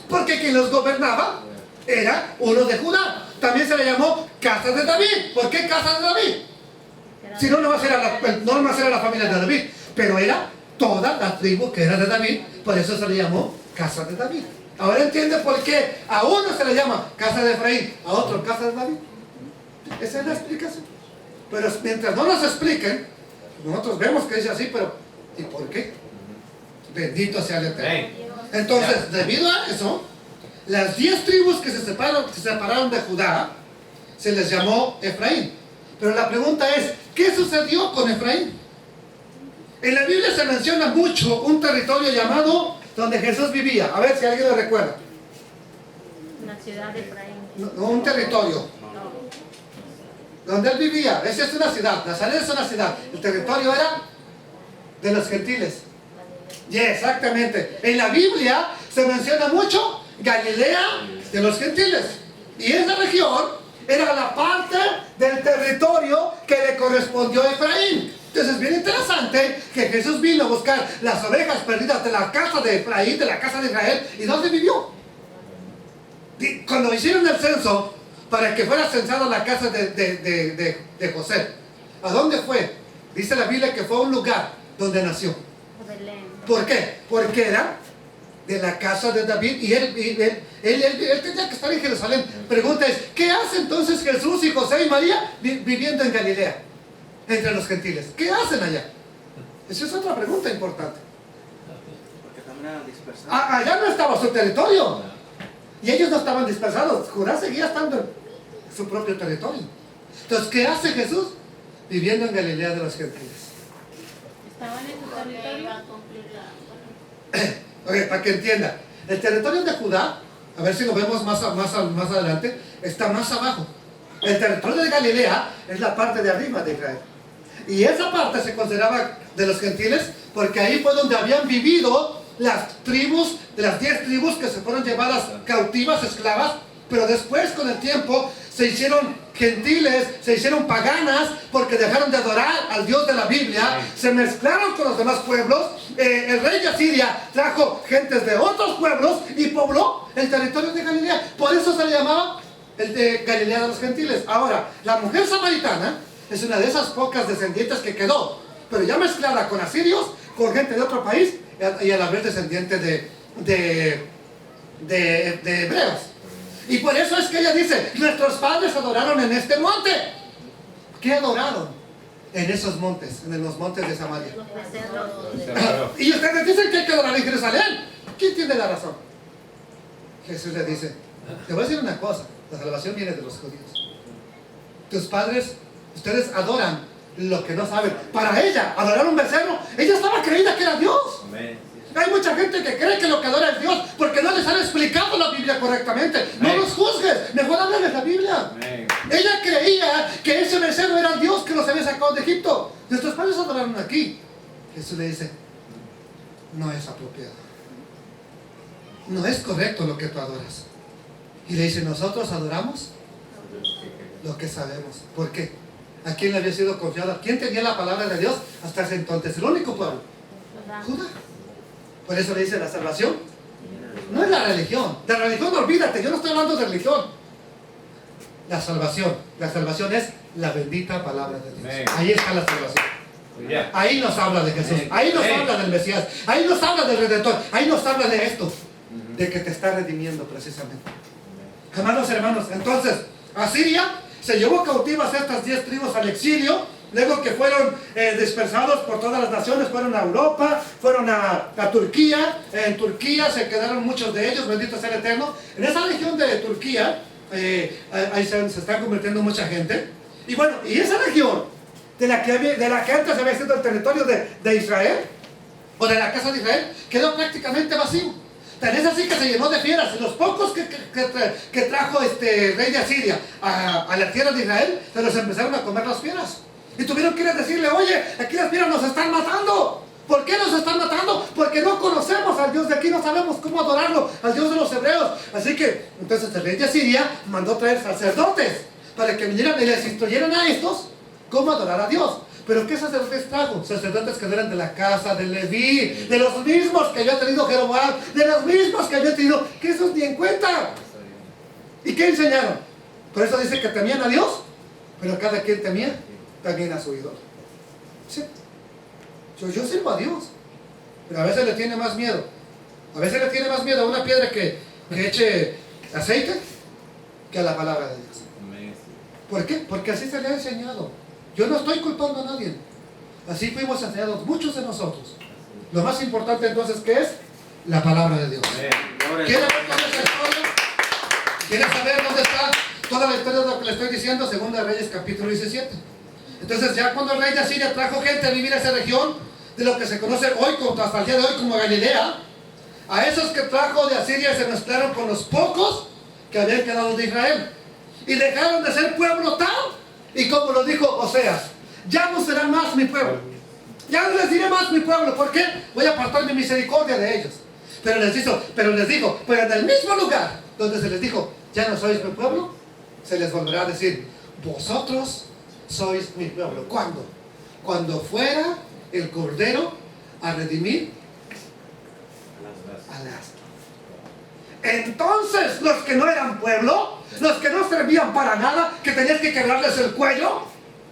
Porque quien los gobernaba era uno de Judá. También se le llamó casa de David. ¿Por qué casa de David? Si no, no nomás era la familia de David, pero era toda la tribu que era de David. Por eso se le llamó casa de David. Ahora entiende por qué a uno se le llama casa de Efraín, a otro casa de David. Esa es la explicación. Pero mientras no nos expliquen, nosotros vemos que es así, pero ¿y por qué? Bendito sea el Eterno. Entonces, debido a eso, las 10 tribus que se separaron de Judá, se les llamó Efraín. Pero la pregunta es, ¿qué sucedió con Efraín? En la Biblia se menciona mucho un territorio llamado donde Jesús vivía. A ver si alguien lo recuerda. La ciudad de Efraín. No, un territorio. Donde él vivía. Esa es una ciudad. Nazaret es una ciudad. El territorio era de los gentiles. Exactamente. En la Biblia se menciona mucho Galilea de los gentiles. Y esa región era la parte del territorio que le correspondió a Efraín. Entonces es bien interesante que Jesús vino a buscar las ovejas perdidas de la casa de Efraín, de la casa de Israel. ¿Y dónde vivió? Cuando hicieron el censo para que fuera censada la casa de José, ¿a dónde fue? Dice la Biblia que fue a un lugar donde nació. Belén. ¿Por qué? Porque era de la casa de David y él tenía que estar en Jerusalén. Pregunta es, ¿qué hace entonces Jesús y José y María viviendo en Galilea? Entre los gentiles. ¿Qué hacen allá? Esa es otra pregunta importante. Porque también eran dispersados. Allá no estaba su territorio. Y ellos no estaban dispersados. Judá seguía estando en su propio territorio. Entonces, ¿qué hace Jesús? Viviendo en Galilea de los gentiles. Estaban en su Porque iba territorio. a cumplir la... Ok, para que entienda. El territorio de Judá, a ver si lo vemos más adelante, está más abajo. El territorio de Galilea es la parte de arriba de Israel. Y esa parte se consideraba de los gentiles porque ahí fue donde habían vivido las tribus, de las 10 tribus que se fueron llevadas cautivas, esclavas, pero después con el tiempo se hicieron gentiles, se hicieron paganas porque dejaron de adorar al Dios de la Biblia, se mezclaron con los demás pueblos. El rey de Asiria trajo gentes de otros pueblos y pobló el territorio de Galilea. Por eso se le llamaba el de Galilea de los gentiles. Ahora, la mujer samaritana es una de esas pocas descendientes que quedó, pero ya mezclada con asirios, con gente de otro país y a la vez descendiente de hebreos. Y por eso es que ella dice, nuestros padres adoraron en este monte. ¿Qué adoraron? En esos montes, en los montes de Samaria. Los becerros. Y ustedes dicen que hay que adorar en Jerusalén. ¿Quién tiene la razón? Jesús le dice, te voy a decir una cosa, la salvación viene de los judíos. Tus padres, ustedes adoran lo que no saben. Para ella, adorar un becerro, ella estaba creída que era Dios. Amén. Hay mucha gente que cree que lo que adora es Dios porque no les han explicado la Biblia correctamente. No los juzgues, mejor háblales la Biblia. Amén. Ella creía que ese becerro era el Dios que los había sacado de Egipto. Nuestros padres adoraron aquí. Jesús le dice, no es apropiado. No es correcto lo que tú adoras. Y le dice, nosotros adoramos lo que sabemos. ¿Por qué? ¿A quién le había sido confiado? ¿Quién tenía la palabra de Dios hasta ese entonces? El único pueblo. Judá. Por eso le dice la salvación. No es la religión. De religión olvídate, yo no estoy hablando de religión. La salvación es la bendita palabra de Dios. Amén. Ahí está la salvación. Ya. Ahí nos habla de Jesús, Amén. ahí nos Amén. habla del Mesías, ahí nos habla del Redentor, ahí nos habla de esto, de que te está redimiendo precisamente. Amados hermanos, entonces Asiria se llevó cautivas a estas 10 tribus al exilio. Luego que fueron dispersados por todas las naciones, fueron a Europa, fueron a Turquía. En Turquía se quedaron muchos de ellos, bendito sea el Eterno. En esa región de Turquía, ahí se está convirtiendo mucha gente. Y bueno, y esa región de la que antes había sido el territorio de Israel, o de la casa de Israel, quedó prácticamente vacío. Tan es así que se llenó de fieras. Y los pocos que trajo rey de Asiria a la tierra de Israel, se los empezaron a comer las fieras. Y tuvieron que ir a decirle, oye, aquí las fieras nos están matando. ¿Por qué nos están matando? Porque no conocemos al Dios de aquí, no sabemos cómo adorarlo, al Dios de los hebreos. Así que, entonces el rey de Asiria mandó traer sacerdotes para que vinieran y les instruyeran a estos cómo adorar a Dios. ¿Pero qué sacerdotes trajo? Sacerdotes que no eran de la casa de Leví, de los mismos que había tenido Jeroboam, de los mismos que había tenido, que esos ni en cuenta. ¿Y qué enseñaron? Por eso dice que temían a Dios, pero cada quien temía también a su ídolo. ¿Sí? Yo sirvo a Dios, pero a veces le tiene más miedo. A veces le tiene más miedo a una piedra que eche aceite que a la palabra de Dios. Amén. ¿Por qué? Porque así se le ha enseñado. Yo no estoy culpando a nadie. Así fuimos enseñados muchos de nosotros. Lo más importante entonces, ¿qué es? La palabra de Dios. Amén. ¿Quieren ver toda esa historia? ¿Quieren saber dónde está toda la historia de lo que le estoy diciendo? Segunda de Reyes capítulo 17. Entonces ya cuando el rey de Asiria trajo gente a vivir a esa región, de lo que se conoce hoy hasta el día de hoy como Galilea, a esos que trajo de Asiria se mezclaron con los pocos que habían quedado de Israel. Y dejaron de ser pueblo tal, y como lo dijo Oseas, ya no serán más mi pueblo. Ya no les diré más mi pueblo. ¿Por qué? Voy a apartar mi misericordia de ellos. Pero les dijo, pero en el mismo lugar donde se les dijo, ya no sois mi pueblo, se les volverá a decir, vosotros sois mi pueblo. ¿Cuándo? Cuando fuera el Cordero a redimir al astro. Entonces los que no eran pueblo, los que no servían para nada, que tenías que quebrarles el cuello,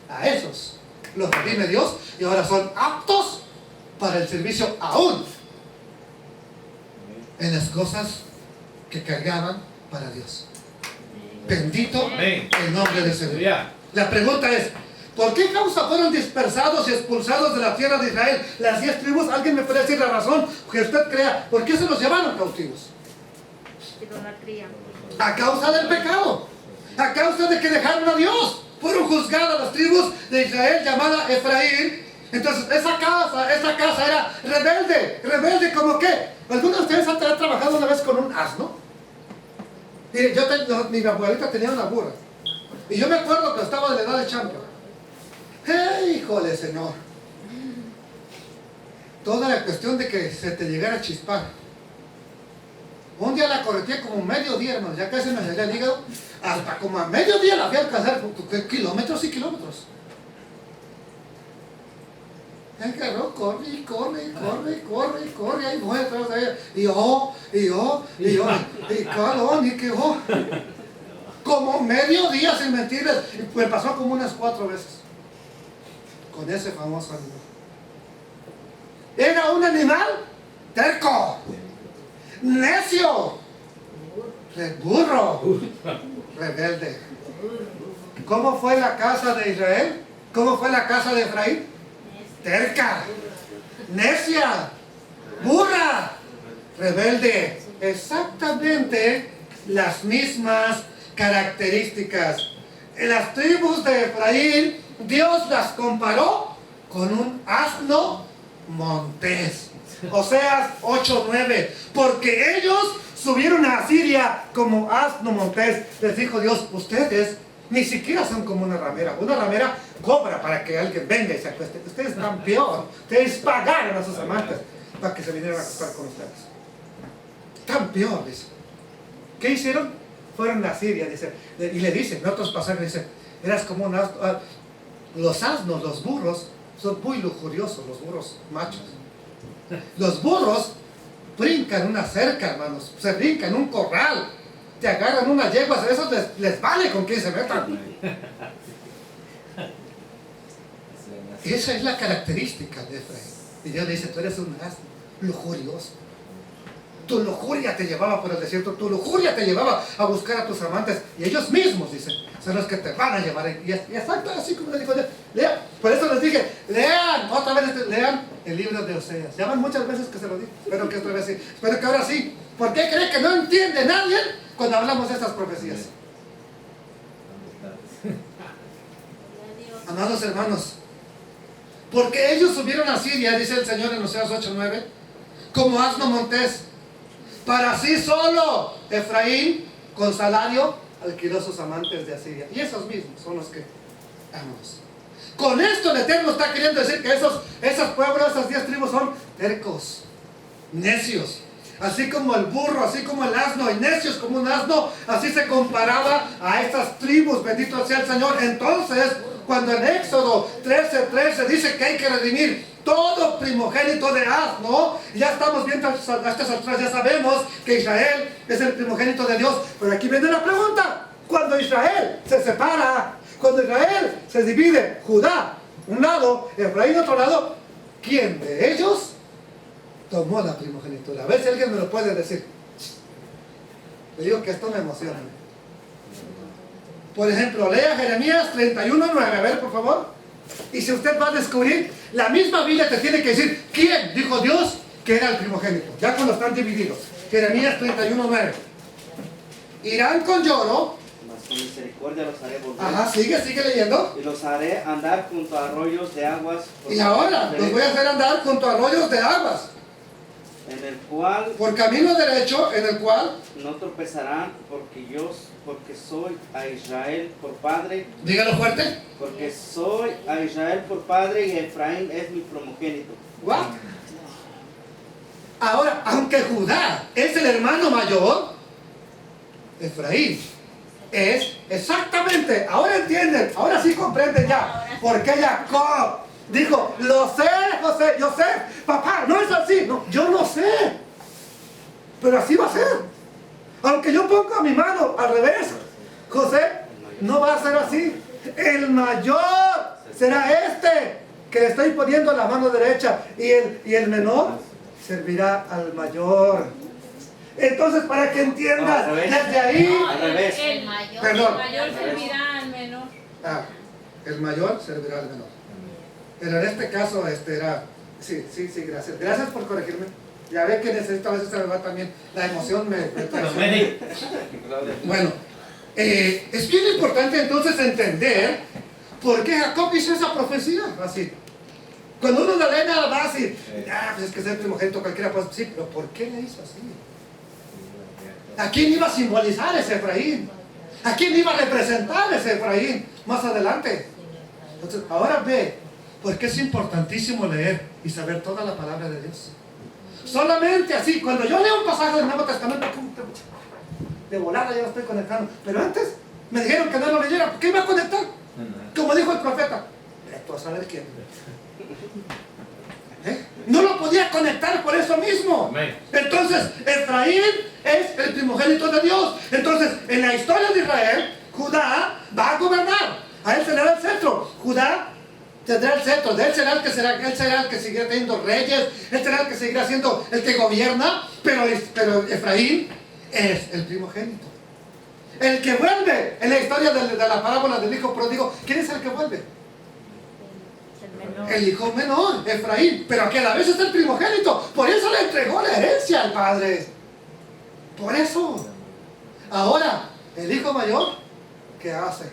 a esos los redime Dios y ahora son aptos para el servicio aún en las cosas que cargaban para Dios. Bendito Amén. el nombre del Señor. Ya. La pregunta es, ¿Por qué causa fueron dispersados y expulsados de la tierra de Israel las 10 tribus? ¿Alguien me puede decir la razón que usted crea? ¿Por qué se los llevaron cautivos? Idolatría. A causa del pecado. A causa de que dejaron a Dios. Fueron juzgadas las tribus de Israel llamada Efraín. Entonces esa casa era rebelde. ¿Rebelde como qué? ¿Alguno de ustedes ha trabajado una vez con un asno? Mire, mi abuelita tenía una burra. Y yo me acuerdo que estaba de la edad de champion. ¡Hey, híjole, Señor! Toda la cuestión de que se te llegara a chispar. Un día la correteé como mediodía, hermano, ya casi me salía el hígado. Hasta como a mediodía la fui a alcanzar, kilómetros y kilómetros. El carro corre, ahí voy atrás de ella. Y calón, y que como mediodía, sin mentirles, y me pasó como unas 4 veces. Con ese famoso animal. Era un animal terco, necio, burro, rebelde. ¿Cómo fue la casa de Israel? ¿Cómo fue la casa de Efraín? Terca, necia, burra, rebelde. Exactamente las mismas características. En las tribus de Efraín, Dios las comparó con un asno montés. Oseas 8:9. Porque ellos subieron a Asiria como asno montés. Les dijo Dios, ustedes ni siquiera son como una ramera. Una ramera cobra para que alguien venga y se acueste. Ustedes están peor. Ustedes pagaron a sus amantes para que se vinieran a acostar con ustedes. Están peor, dice. ¿Qué hicieron? Fueron a Asiria, dice. Y le dicen, en otros pasajes, dice, eras como un asno. Los asnos, los burros, son muy lujuriosos, los burros machos. Los burros brincan una cerca, hermanos. Se brincan un corral. Te agarran una yegua, a esos les vale con quién se metan. Esa es la característica de Efraín. Y Dios dice, tú eres un asno lujurioso. Tu lujuria te llevaba por el desierto, tu lujuria te llevaba a buscar a tus amantes. Y ellos mismos, dicen, son los que te van a llevar. Y exacto, así como les digo, lean. Por eso les dije, lean, otra vez, lean el libro de Oseas. Llaman muchas veces que se lo digo, espero que otra vez sí. Espero que ahora sí. ¿Por qué cree que no entiende nadie cuando hablamos de estas profecías? Amados hermanos, porque ellos subieron a Siria, dice el Señor en Oseas 8:9, como asno montés. Para sí solo Efraín con salario alquiló sus amantes de Asiria. Y esos mismos son los que amamos. Con esto el Eterno está queriendo decir que esos pueblos, esas 10 tribus son tercos, necios. Así como el burro, así como el asno, y necios como un asno, así se comparaba a estas tribus, bendito sea el Señor. Entonces, cuando en Éxodo 13:13 dice que hay que redimir todo primogénito de asno, ya estamos viendo a estas alturas, ya sabemos que Israel es el primogénito de Dios. Pero aquí viene la pregunta: cuando Israel se separa, cuando Israel se divide, Judá un lado, Efraín otro lado, ¿quién de ellos tomó la primogenitura? A ver si alguien me lo puede decir. Le digo que esto me emociona. Por ejemplo, lea Jeremías 31:9, a ver, por favor. Y si usted va a descubrir, la misma Biblia te tiene que decir quién dijo Dios que era el primogénito, ya cuando están divididos. Jeremías 31:9. Irán con lloro, mas con misericordia los haré volver. ajá, sigue leyendo. Y los haré andar junto a arroyos de aguas. Y ahora los voy a hacer andar junto a arroyos de aguas, En el cual por camino derecho, en el cual, no tropezarán, porque soy a Israel por padre. dígalo fuerte. Porque soy a Israel por padre y Efraín es mi primogénito. What? Ahora, aunque Judá es el hermano mayor, Efraín es exactamente, ahora entienden, ahora sí comprenden ya, porque Jacob dijo, lo sé, José, yo sé, papá, no es así, no, yo lo sé, pero así va a ser. Aunque yo ponga mi mano al revés, José, no va a ser así. El mayor será este que le estoy poniendo la mano derecha, y el menor servirá al mayor. Entonces, para que entiendas, desde ahí, Al revés. El mayor. Perdón. El mayor servirá al menor. el mayor servirá al menor. Pero en este caso era... Sí, gracias. Gracias por corregirme. Ya ve que necesito, a veces se me va también, la emoción me traiciona. Amén. Bueno, es bien importante entonces entender por qué Jacob hizo esa profecía así. Cuando uno la lee nada más y, pues es que es el primogénito cualquiera, pues sí, pero ¿por qué le hizo así? ¿A quién iba a simbolizar ese Efraín? ¿A quién iba a representar ese Efraín más adelante? Entonces, ahora ve, porque es importantísimo leer y saber toda la palabra de Dios. Solamente así, cuando yo leo un pasaje del Nuevo Testamento, de volada ya lo estoy conectando. Pero antes me dijeron que no lo leyera. ¿Qué iba a conectar? Como dijo el profeta, tú a saber quién. No lo podía conectar por eso mismo. Entonces, Efraín es el primogénito de Dios. Entonces, en la historia de Israel, Judá va a gobernar. A él se le da el cetro. Judá tendrá el cetro. De él será el que seguirá teniendo reyes. Él será el que seguirá siendo el que gobierna. Pero Efraín es el primogénito. El que vuelve en la historia de la parábola del hijo pródigo. ¿Quién es el que vuelve? El hijo menor, Efraín, pero que a la vez es el primogénito. Por eso le entregó la herencia al padre. Por eso. Ahora, el hijo mayor, ¿qué hace?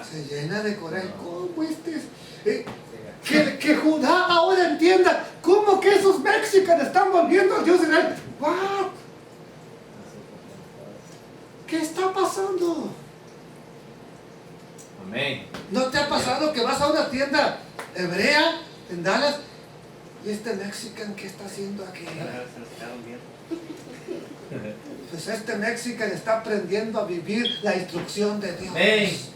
Se llena de coraje. ¿Cómo que Judá ahora entienda cómo que esos mexicanos están volviendo al Dios de Israel? ¿What? ¿Qué está pasando? Amén. ¿No te ha pasado que vas a una tienda hebrea en Dallas y este mexicano qué está haciendo aquí? Pues este mexicano está aprendiendo a vivir la instrucción de Dios. Amén.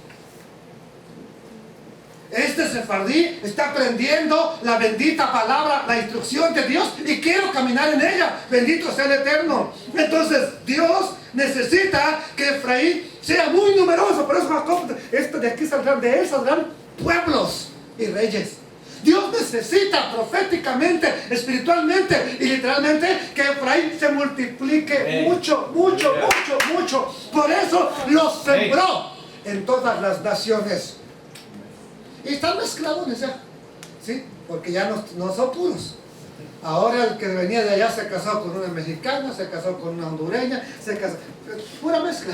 Este sefardí está aprendiendo la bendita palabra, la instrucción de Dios, y quiero caminar en ella. Bendito sea el Eterno. Entonces Dios necesita que Efraín sea muy numeroso. Por eso Jacob, de aquí saldrán, de él saldrán pueblos y reyes. Dios necesita proféticamente, espiritualmente y literalmente que Efraín se multiplique mucho. Por eso los sembró en todas las naciones. Y están mezclados ya, ¿sí? Porque ya no son puros. Ahora el que venía de allá se casó con una mexicana, se casó con una hondureña, se casó, pura mezcla.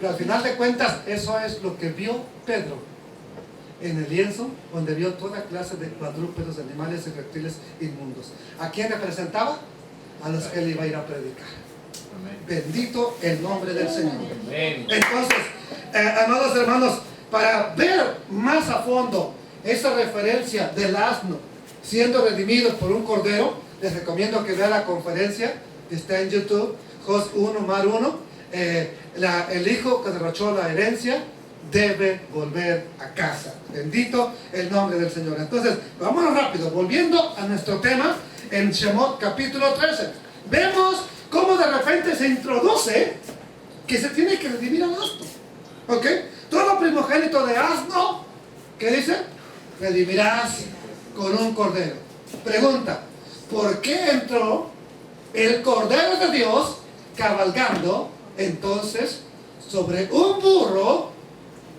Pero al final de cuentas, eso es lo que vio Pedro en el lienzo, donde vio toda clase de cuadrúpedos, animales y reptiles inmundos. ¿A quién representaba? A los que él iba a ir a predicar. Amén. Bendito el nombre del Señor. Amén. Entonces, amados hermanos, para ver más a fondo esa referencia del asno siendo redimido por un cordero, les recomiendo que vean la conferencia que está en YouTube, Jos 1 Mar 1. El hijo que derrochó la herencia debe volver a casa. Bendito el nombre del Señor. Entonces, vámonos rápido, volviendo a nuestro tema en Shemot capítulo 13. Vemos cómo de repente se introduce que se tiene que redimir al asno. ¿Ok? Todo primogénito de asno, ¿qué dice? Redimirás con un cordero. Pregunta, ¿por qué entró el cordero de Dios cabalgando entonces sobre un burro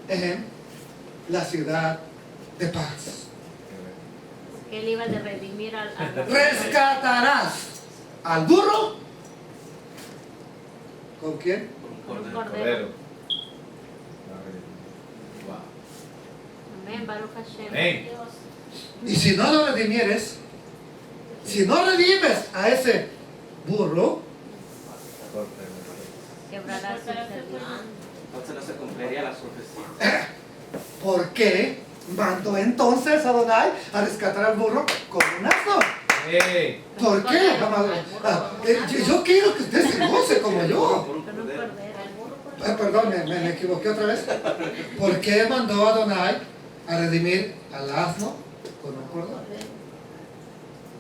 en la ciudad de paz? Él iba a redimir al Rescatarás al burro. ¿Con quién? Con un cordero. Amén, Baruch Hashem. Amén. Y si no lo redimieres, si no redimes a ese burro, Quebrará su servidumbre. Entonces no se cumpliría la profecía. ¿por qué mandó entonces a Adonai a rescatar al burro con un asno? ¿Por qué, amado? Yo quiero que usted se goce como yo. Con un cordero. Perdón, me equivoqué otra vez. ¿Por qué mandó a Adonai a redimir al asno con un cordero?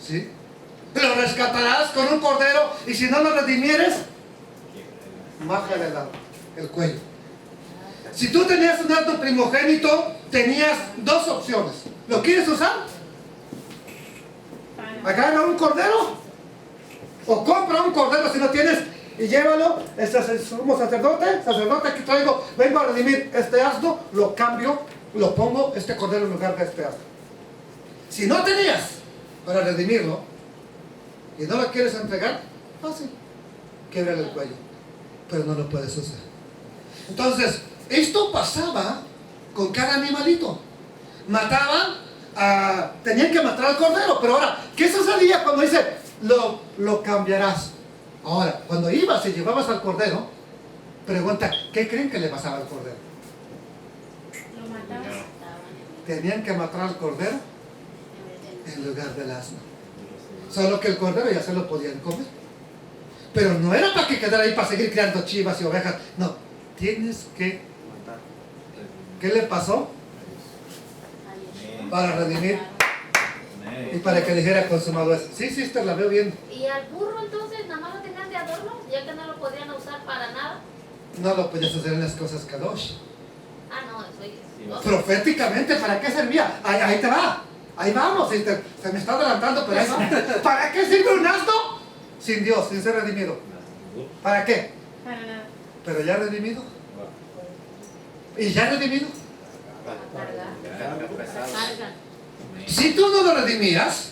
¿Sí? Lo rescatarás con un cordero, y si no lo redimieres, májale el cuello. Si tú tenías un asno primogénito, tenías dos opciones. ¿Lo quieres usar? Agarra un cordero o compra un cordero si no tienes y llévalo. Este es el sumo sacerdote, aquí traigo, vengo a redimir este asno, lo cambio lo pongo este cordero en lugar de este asno. Si no tenías para redimirlo y no lo quieres entregar, fácil, québrale el cuello, pero no lo puedes usar. Entonces, esto pasaba con cada animalito. Mataban, tenían que matar al cordero, pero ahora, ¿qué sucedía cuando dice, lo cambiarás? Ahora, cuando ibas y llevabas al cordero, pregunta, ¿qué creen que le pasaba al cordero? Lo mataban. Tenían que matar al cordero en lugar del asno. Solo que el cordero ya se lo podían comer. Pero no era para que quedara ahí para seguir criando chivas y ovejas. No, tienes que matar. ¿Qué le pasó? Para redimir y para que dijera consumado es. Sí, sister, la veo bien. ¿Y al burro entonces nada más lo tenían de adorno? Ya que no lo podían usar para nada. No lo podías hacer en las cosas kadosh. Ah, no, eso es. Proféticamente, ¿para qué servía? Ahí te va. Ahí vamos, sister. Se me está adelantando, pero eso. ¿Para qué sirve un asno? Sin Dios, sin ser redimido. ¿Para qué? Para nada. Pero ya redimido. ¿Y ya redimido? Cargan. Si tú no lo redimías,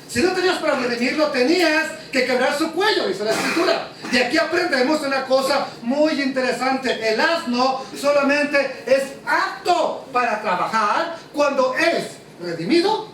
si no tenías para redimirlo, tenías que quebrar su cuello, dice la escritura. Y aquí aprendemos una cosa muy interesante. El asno solamente es apto para trabajar cuando es redimido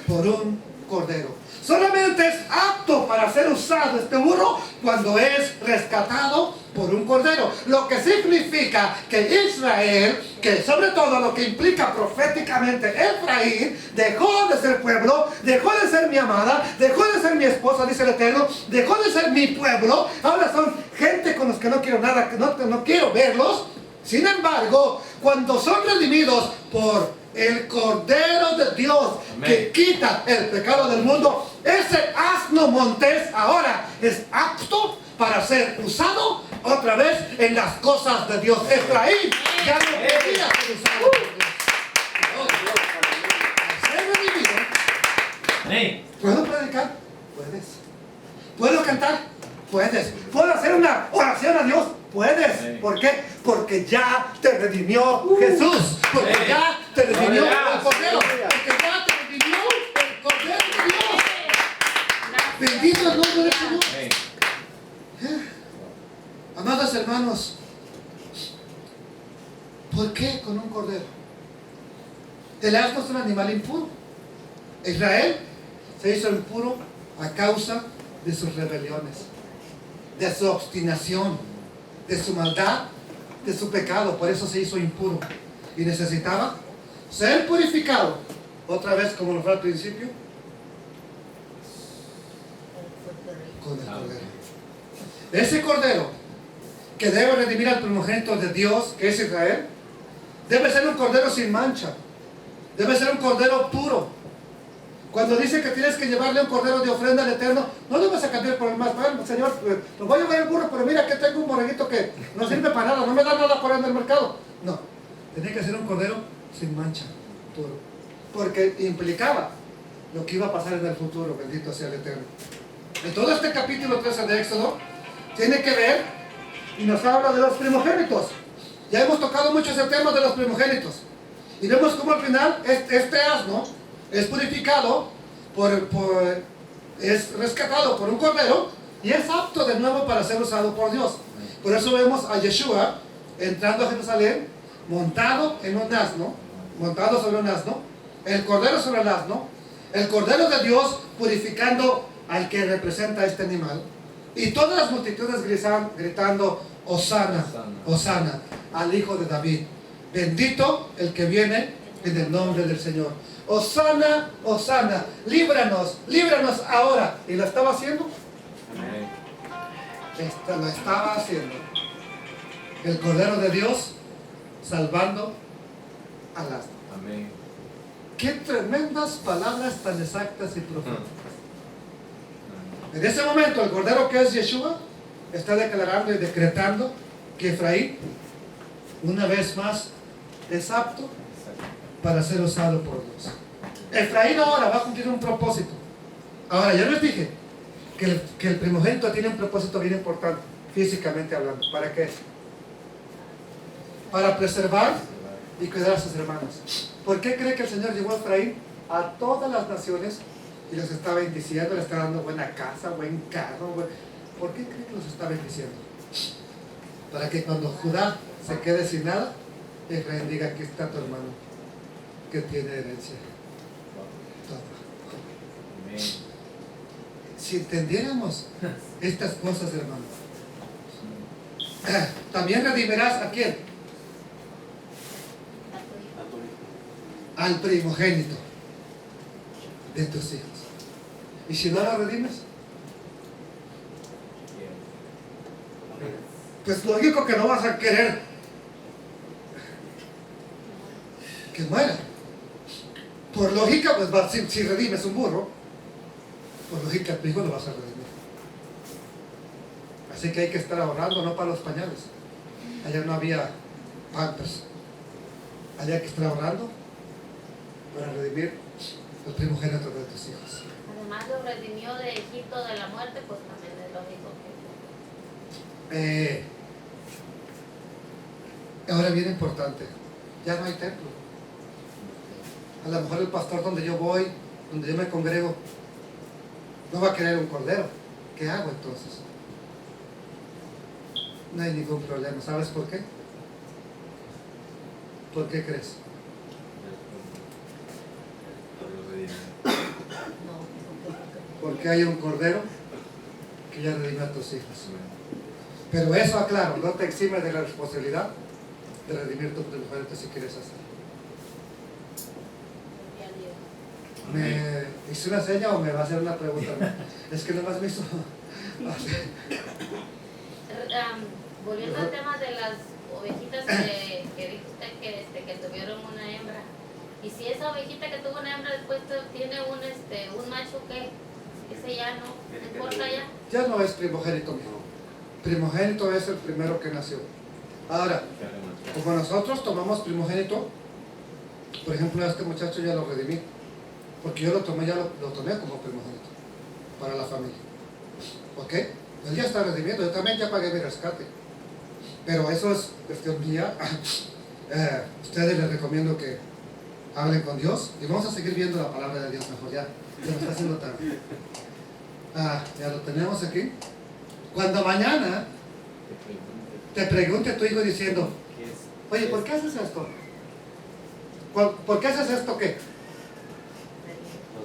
por un cordero. Solamente es apto para ser usado este burro cuando es rescatado por un cordero. Lo que significa que Israel, que sobre todo lo que implica proféticamente Efraín, dejó de ser pueblo, dejó de ser mi amada, dejó de ser mi esposa, dice el Eterno, dejó de ser mi pueblo. Ahora son gente con los que no quiero nada, que no quiero verlos. Sin embargo, cuando son redimidos por el Cordero de Dios, amén, que quita el pecado del mundo, ese asno montés ahora es apto para ser usado otra vez en las cosas de Dios. Efraín ya no podía ser usado por Dios. Ser redimido. ¿Puedo predicar? Puedes. ¿Puedo cantar? Puedes. ¿Puedo hacer una oración a Dios? Puedes. ¿Por qué? Porque ya te redimió Jesús. Porque ya te redimió el Cordero. Porque ya te redimió el Cordero de Dios. Bendito el nombre del Señor. Amados hermanos, ¿por qué con un cordero? El asno es un animal impuro. Israel se hizo impuro a causa de sus rebeliones, de su obstinación, de su maldad, de su pecado. Por eso se hizo impuro y necesitaba ser purificado otra vez, como lo fue al principio, con el cordero. Ese cordero que debe redimir al primogénito de Dios, que es Israel, debe ser un cordero sin mancha, debe ser un cordero puro. Cuando dice que tienes que llevarle un cordero de ofrenda al Eterno, no lo vas a cambiar por el más malo. Señor, lo voy a llevar el burro, pero mira que tengo un borreguito que no sirve para nada, no me da nada por ahí en el mercado. No, tenía que ser un cordero sin mancha, puro, porque implicaba lo que iba a pasar en el futuro. Bendito sea el Eterno. En todo este capítulo 13 de Éxodo tiene que ver y nos habla de los primogénitos. Ya hemos tocado mucho ese tema de los primogénitos y vemos cómo al final este asno es purificado es rescatado por un cordero y es apto de nuevo para ser usado por Dios. Por eso vemos a Yeshua entrando a Jerusalén montado en un asno, montado sobre un asno, el cordero sobre el asno, el cordero de Dios purificando al que representa este animal, y todas las multitudes gritando Hosana, Hosana al Hijo de David. Bendito el que viene en el nombre del Señor. Hosana, Hosana, líbranos, líbranos ahora. ¿Y lo estaba haciendo? Lo estaba haciendo. El Cordero de Dios salvando al asno. Amén. Qué tremendas palabras tan exactas y profundas. En ese momento el Cordero, que es Yeshua, está declarando y decretando que Efraín una vez más es apto para ser usado por Dios. Efraín ahora va a cumplir un propósito. Ahora, ya les dije que el primogénito tiene un propósito bien importante, físicamente hablando. ¿Para qué? Para preservar y cuidar a sus hermanos. ¿Por qué cree que el Señor llevó a Efraín a todas las naciones y los está bendiciendo, le está dando buena casa, buen carro? ¿Por qué cree que los está bendiciendo? Para que cuando Judá se quede sin nada, Efraín diga: aquí está tu hermano, que tiene herencia. Todo. Si entendiéramos estas cosas, hermano, también redimirás ¿a quién? Al primogénito de tus hijos. ¿Y si no lo redimes? Pues lógico que no vas a querer que muera. Por lógica, pues si redimes un burro, por lógica tu hijo lo vas a redimir. Así que hay que estar ahorrando, no para los pañales. Allá no había Pampers. Allá hay que estar ahorrando para redimir los primogénitos de tus hijos. Además lo redimió de Egipto de la muerte, pues también es lógico que... Ahora bien importante, ya no hay templo. A lo mejor el pastor donde yo voy, donde yo me congrego, no va a querer un cordero. ¿Qué hago entonces? No hay ningún problema. ¿Sabes por qué? ¿Por qué crees? Porque hay un cordero que ya redimió a tus hijos. Pero eso, aclaro, no te exime de la responsabilidad de redimir tu primogénito si quieres hacerlo. ¿Me hizo una seña o me va a hacer una pregunta? Es que nomás me hizo... Volviendo al tema de las ovejitas que dijo usted que tuvieron una hembra. Y si esa ovejita que tuvo una hembra después tiene un macho, ¿qué? Ese ya no importa ya. Ya no es primogénito mío. Primogénito es el primero que nació. Ahora, como nosotros tomamos primogénito, por ejemplo, a este muchacho ya lo redimí, porque yo lo tomé como primogénito para la familia. ¿Ok? Él ya está redimiendo, yo también ya pagué mi rescate. Pero eso es cuestión mía. Ustedes les recomiendo que hablen con Dios y vamos a seguir viendo la palabra de Dios mejor. Ya me está haciendo tarde. Ya lo tenemos aquí. Cuando mañana te pregunte tu hijo diciendo: oye, ¿por qué haces esto? ¿Por qué haces esto qué?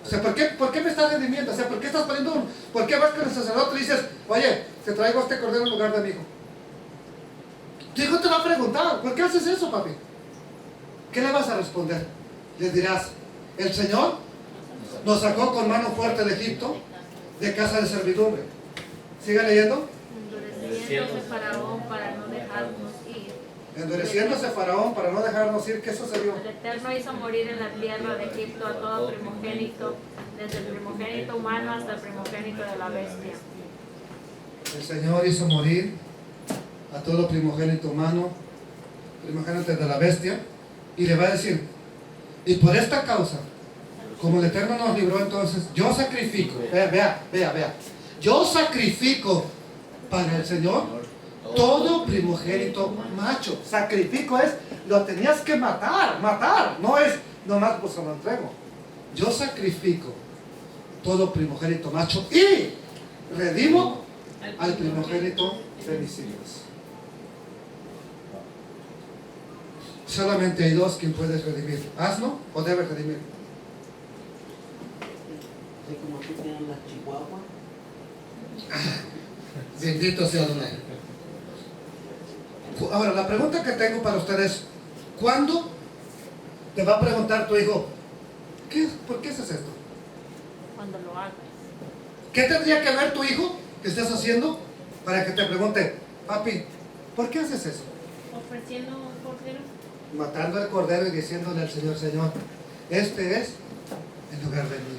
O sea, ¿por qué me estás redimiendo? O sea, ¿por qué estás poniendo ¿por qué vas con el sacerdote y dices: oye, te traigo este cordero en lugar de mi hijo? Tu hijo te va a preguntar: ¿por qué haces eso, papi? ¿Qué le vas a responder? Le dirás: el Señor nos sacó con mano fuerte de Egipto, de casa de servidumbre. ¿Sigue leyendo? Endureciéndose Faraón para no dejarnos ir. Endureciéndose Faraón para no dejarnos ir. ¿Qué sucedió? El Eterno hizo morir en la tierra de Egipto a todo primogénito, desde el primogénito humano hasta el primogénito de la bestia. El Señor hizo morir a todo primogénito humano, primogénito de la bestia, y le va a decir: y por esta causa, como el Eterno nos libró, entonces yo sacrifico, vea, yo sacrifico para el Señor todo primogénito macho. Sacrifico es, lo tenías que matar, no es nomás pues se lo entrego. Yo sacrifico todo primogénito macho y redimo al primogénito de mis hijos. Solamente hay dos quien puedes redimir: asno o debes redimir. Como aquí tienen las chihuahuas. Bendito sea Adonai. Ahora, la pregunta que tengo para ustedes: ¿cuándo te va a preguntar tu hijo: ¿por qué haces esto? Cuando lo hagas. ¿Qué tendría que ver tu hijo que estés haciendo para que te pregunte: papi, ¿por qué haces eso? Ofreciendo un cordero. Matando al cordero y diciéndole al Señor: Señor, este es en lugar de mí.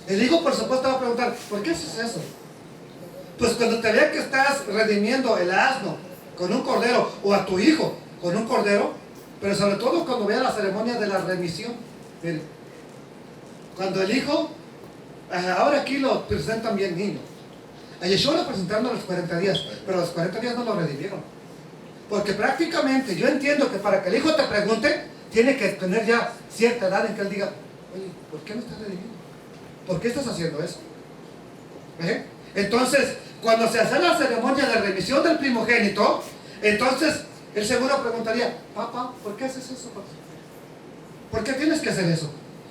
El hijo, por supuesto, va a preguntar: ¿por qué haces eso? Pues cuando te vea que estás redimiendo el asno con un cordero, o a tu hijo con un cordero, pero sobre todo cuando vea la ceremonia de la remisión. Miren, cuando el hijo, ahora aquí lo presentan bien niño. A Yeshua lo presentaron a los 40 días, pero a los 40 días no lo redimieron. Porque prácticamente yo entiendo que para que el hijo te pregunte, tiene que tener ya cierta edad en que él diga, oye, ¿por qué me estás redimiendo? ¿Por qué estás haciendo eso? Entonces, cuando se hace la ceremonia de remisión del primogénito, entonces él seguro preguntaría, papá, ¿por qué haces eso, papá? ¿Por qué tienes que hacer eso?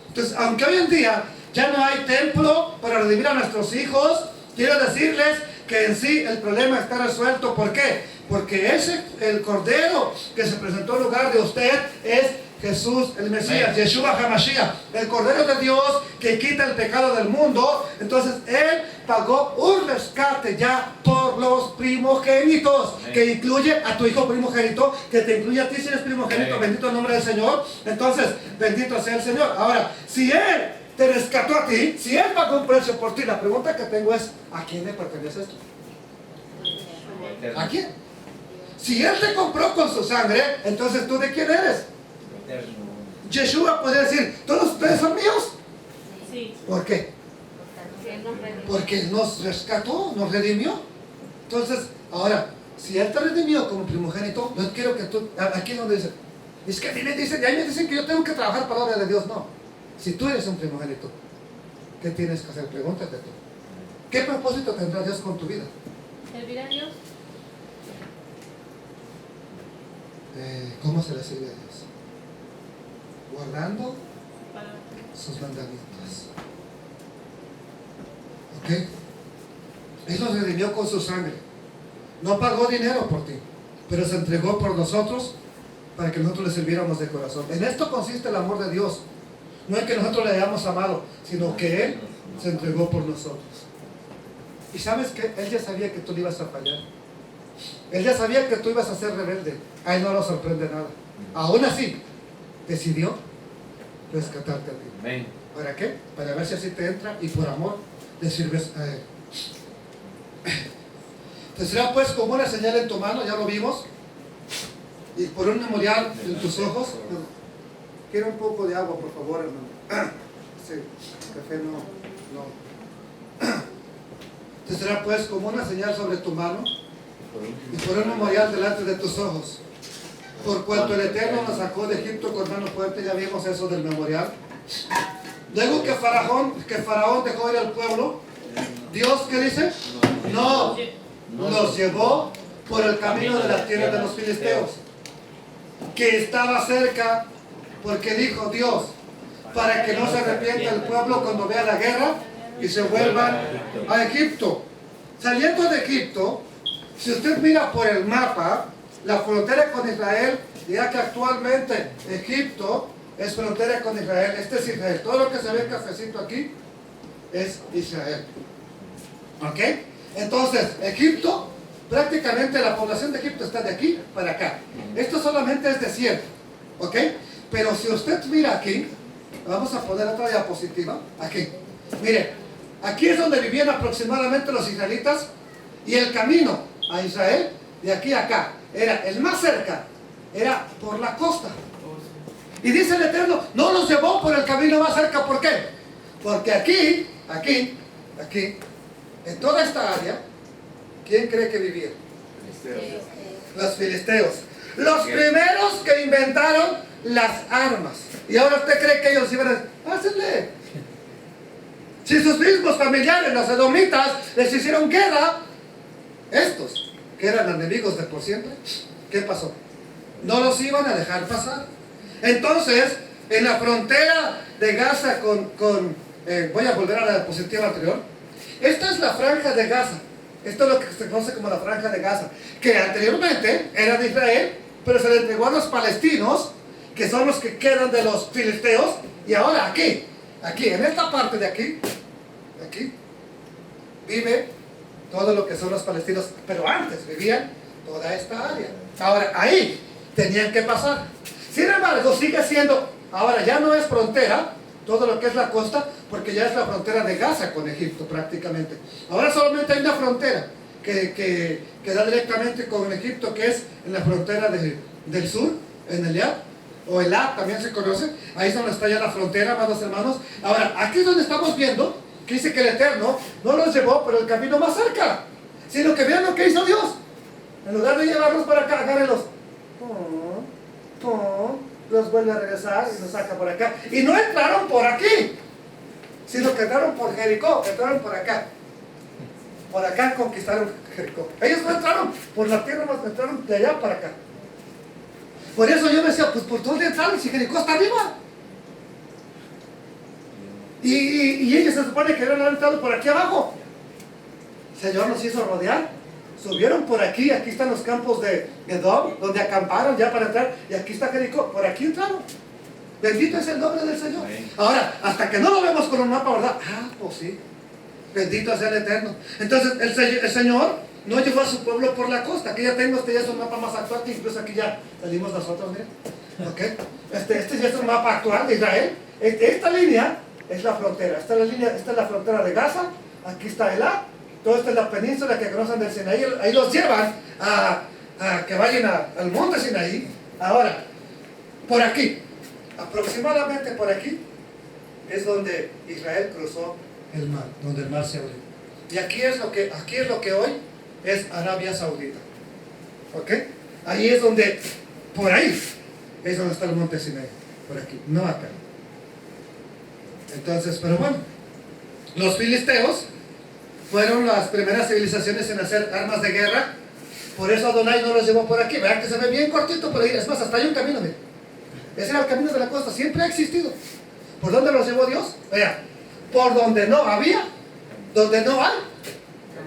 Entonces, aunque hoy en día ya no hay templo para redimir a nuestros hijos, quiero decirles que en sí el problema está resuelto. ¿Por qué? Porque el Cordero que se presentó en lugar de usted es Jesús el Mesías, Yeshua HaMashiach, el Cordero de Dios que quita el pecado del mundo. Entonces Él pagó un rescate ya por los primogénitos, que incluye a tu hijo primogénito, que te incluye a ti si eres primogénito. Bendito el nombre del Señor. Entonces, bendito sea el Señor. Ahora, si Él te rescató a ti, si Él pagó un precio por ti, la pregunta que tengo es, ¿a quién le pertenece esto? ¿A quién? Si Él te compró con su sangre, entonces ¿tú de quién eres? Yeshua puede decir, ¿todos ustedes son míos? Sí. ¿Por qué? Porque Él nos rescató, nos redimió. Entonces, ahora, si Él te redimió como primogénito, no quiero que tú, aquí es donde dice, es que a mí me dicen, y ahí me dicen que yo tengo que trabajar para la obra de Dios. No, si tú eres un primogénito, ¿qué tienes que hacer? Pregúntate tú. ¿Qué propósito tendrá Dios con tu vida? Servir a Dios. ¿Cómo se le sirve a Dios? Guardando Para sus mandamientos. ¿Ok? Él nos redimió con su sangre. No pagó dinero por ti, pero se entregó por nosotros para que nosotros le sirviéramos de corazón. En esto consiste el amor de Dios. No en que nosotros le hayamos amado, sino que Él se entregó por nosotros. Y sabes que Él ya sabía que tú le ibas a fallar. Él ya sabía que tú ibas a ser rebelde. A Él no lo sorprende nada. Aún así, decidió rescatarte a ti. Amén. ¿Para qué? Para ver si así te entra y por amor le sirves a Él. Te será pues como una señal en tu mano, ya lo vimos, y por un memorial en tus ojos. Quiero un poco de agua, por favor, hermano. Sí, café no. Te será pues como una señal sobre tu mano y por un memorial delante de tus ojos. Por cuanto el Eterno nos sacó de Egipto con mano fuerte, ya vimos eso del memorial. Luego que Faraón dejó ir al pueblo, Dios, ¿qué dice? No, los llevó por el camino de la tierra de los filisteos, que estaba cerca, porque dijo Dios, para que no se arrepienta el pueblo cuando vea la guerra y se vuelvan a Egipto. Saliendo de Egipto, si usted mira por el mapa, la frontera con Israel, ya que actualmente Egipto es frontera con Israel, este es Israel. Todo lo que se ve cafecito aquí es Israel. ¿Ok? Entonces, Egipto, prácticamente la población de Egipto está de aquí para acá. Esto solamente es desierto. ¿Ok? Pero si usted mira aquí, vamos a poner otra diapositiva, aquí. Mire, aquí es donde vivían aproximadamente los israelitas, y el camino a Israel, de aquí a acá, era el más cerca, era por la costa. Y dice el Eterno, no los llevó por el camino más cerca. ¿Por qué? Porque aquí, en toda esta área, ¿quién cree que vivían? Los filisteos. Los primeros que inventaron las armas. Y ahora usted cree que ellos iban a hácenle. Si sus mismos familiares, los edomitas, les hicieron guerra, estos, que eran enemigos de por siempre, ¿qué pasó? No los iban a dejar pasar. Entonces, en la frontera de Gaza voy a volver a la diapositiva anterior. Esta es la franja de Gaza. Esto es lo que se conoce como la franja de Gaza, que anteriormente era de Israel, pero se le entregó a los palestinos, que son los que quedan de los filisteos. Y ahora aquí, en esta parte de aquí, vive todo lo que son los palestinos, pero antes vivían toda esta área. Ahora ahí tenían que pasar. Sin embargo, sigue siendo, ahora ya no es frontera, todo lo que es la costa, porque ya es la frontera de Gaza con Egipto prácticamente. Ahora solamente hay una frontera que da directamente con Egipto, que es en la frontera del sur, en Eliab, o Elad también se conoce. Ahí es donde está ya la frontera, amados hermanos. Ahora, aquí es donde estamos viendo que dice que el Eterno no los llevó por el camino más cerca, sino que vean lo que hizo Dios. En lugar de llevarlos para acá, agárrenlos. Los vuelve a regresar y los saca por acá. Y no entraron por aquí, sino que entraron por Jericó, entraron por acá. Por acá conquistaron Jericó. Ellos no entraron por la tierra, no entraron de allá para acá. Por eso yo me decía, pues ¿por dónde entraron si Jericó está arriba? Y ellos se supone que habían entrado por aquí abajo. El Señor nos hizo rodear. Subieron por aquí, aquí están los campos de Edom, donde acamparon ya para entrar, y aquí está Jericó, por aquí entraron. Bendito es el nombre del Señor. Ahora, hasta que no lo vemos con un mapa, ¿verdad? Ah, pues sí. Bendito sea el Eterno. Entonces, el Señor no llevó a su pueblo por la costa. Aquí ya tengo, ya es un mapa más actual, que incluso aquí ya salimos nosotros, miren. ¿Okay? Este ya es un mapa actual de Israel. Esta línea es la frontera. Esta es la frontera de Gaza. Aquí está Elá. Toda esta es la península que conocen del Sinaí. Ahí los llevan a que vayan al monte Sinaí. Ahora, por aquí, aproximadamente por aquí, es donde Israel cruzó el mar, donde el mar se abrió. Y aquí es lo que hoy es Arabia Saudita. ¿Ok? Ahí es donde, por ahí, es donde está el monte Sinaí. Por aquí, no acá. Entonces, pero bueno, los filisteos fueron las primeras civilizaciones en hacer armas de guerra. Por eso Adonai no los llevó por aquí. Vean que se ve bien cortito por ahí. Es más, hasta hay un camino, miren. Ese era el camino de la costa, siempre ha existido. ¿Por dónde los llevó Dios? Vean, por donde no había, donde no hay.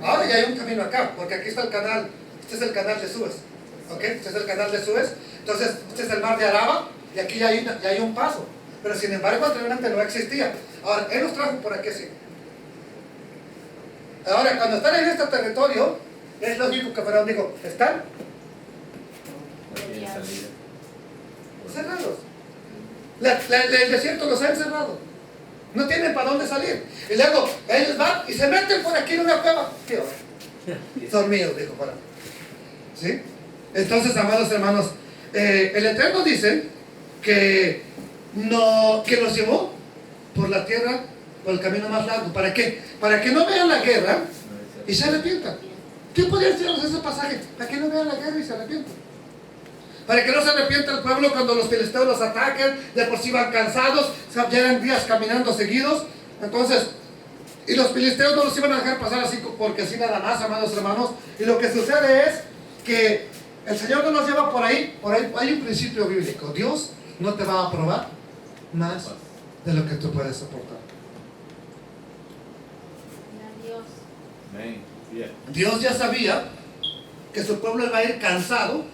Ahora ya hay un camino acá, porque aquí está el canal. Este es el canal de Suez. ¿Ok? Este es el canal de Suez. Entonces, este es el mar de Araba, y aquí ya hay un paso. Pero sin embargo, anteriormente no existía. Ahora, Él los trajo por aquí así. Ahora, cuando están en este territorio, es lógico que Faraón dijo, ¿están? No tiene salida. Cerrados. El desierto los ha encerrado. No tienen para dónde salir. Y luego ellos van y se meten por aquí en una cueva. Tío, son míos, dijo Faraón. ¿Sí? Entonces, amados hermanos, el Eterno dice que los llevó por la tierra, por el camino más largo. ¿Para qué? Para que no vean la guerra y se arrepientan. ¿Qué podría decirnos ese pasaje? Para que no vean la guerra y se arrepientan. Para que no se arrepienta el pueblo cuando los filisteos los ataquen, de por sí van cansados, ya eran días caminando seguidos. Entonces, y los filisteos no los iban a dejar pasar así porque así nada más, amados hermanos. Y lo que sucede es que el Señor no nos lleva por ahí hay un principio bíblico. Dios no te va a probar más de lo que tú puedes soportar. Dios. Amén. Bien. Dios ya sabía que su pueblo iba a ir cansado,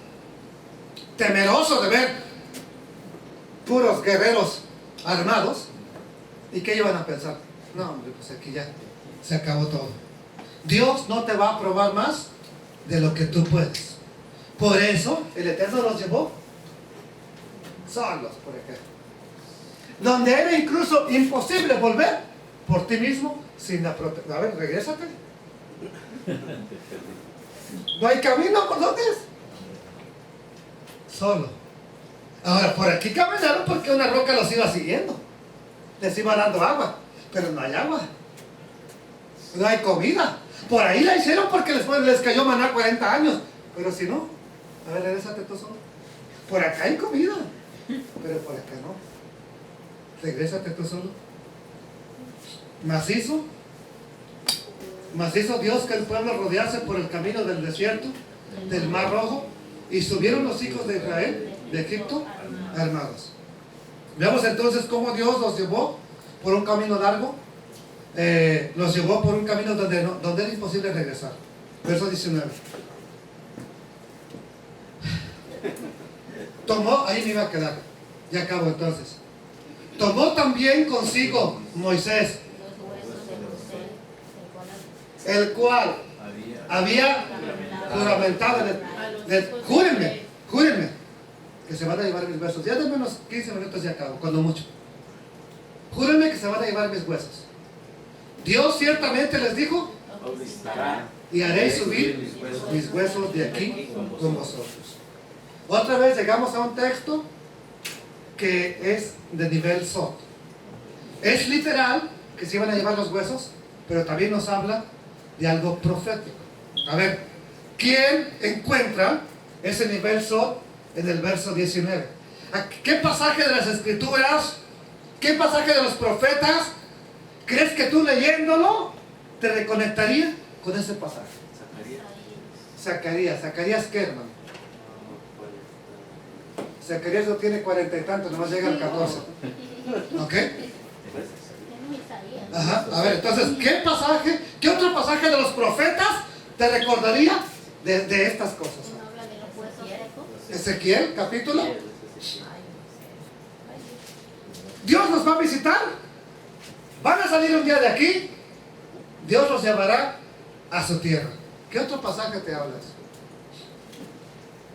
temeroso de ver puros guerreros armados. ¿Y qué iban a pensar? No, hombre, pues aquí ya se acabó todo. Dios no te va a probar más de lo que tú puedes. Por eso el Eterno los llevó solos por acá, donde era incluso imposible volver por ti mismo sin la protección. A ver, regrésate. No hay camino, ¿por dónde es? Solo. Ahora, por aquí caminaron porque una roca los iba siguiendo. Les iba dando agua, pero no hay agua. No hay comida. Por ahí la hicieron porque les cayó maná 40 años. Pero si no, a ver, regrésate tú solo. Por acá hay comida, pero por acá no. Regrésate tú solo. Macizo Dios que el pueblo rodease por el camino del desierto, del Mar Rojo, y subieron los hijos de Israel de Egipto armados. Veamos entonces cómo Dios los llevó por un camino largo, los llevó por un camino donde era imposible regresar. Verso 19. Tomó, ahí me iba a quedar, ya acabo entonces. Tomó también consigo Moisés, el cual había juramentado, júrenme, que se van a llevar mis huesos. Ya de menos 15 minutos ya acabo, cuando mucho. Júrenme que se van a llevar mis huesos. Dios ciertamente les dijo, y haré subir mis huesos de aquí con vosotros. Otra vez llegamos a un texto que es de nivel Sot. Es literal que se iban a llevar los huesos, pero también nos habla de algo profético. A ver, ¿quién encuentra ese universo en el verso 19? ¿Qué pasaje de las Escrituras, qué pasaje de los profetas crees que tú leyéndolo te reconectaría con ese pasaje? Zacarías, ¿qué, hermano? Zacarías no tiene 40 y tantos, nomás llega al 14. ¿Ok? Ajá. A ver, entonces, ¿qué otro pasaje de los profetas te recordaría de estas cosas? Ezequiel, capítulo. Dios nos va a visitar. Van a salir un día de aquí. Dios los llevará a su tierra. ¿Qué otro pasaje te hablas?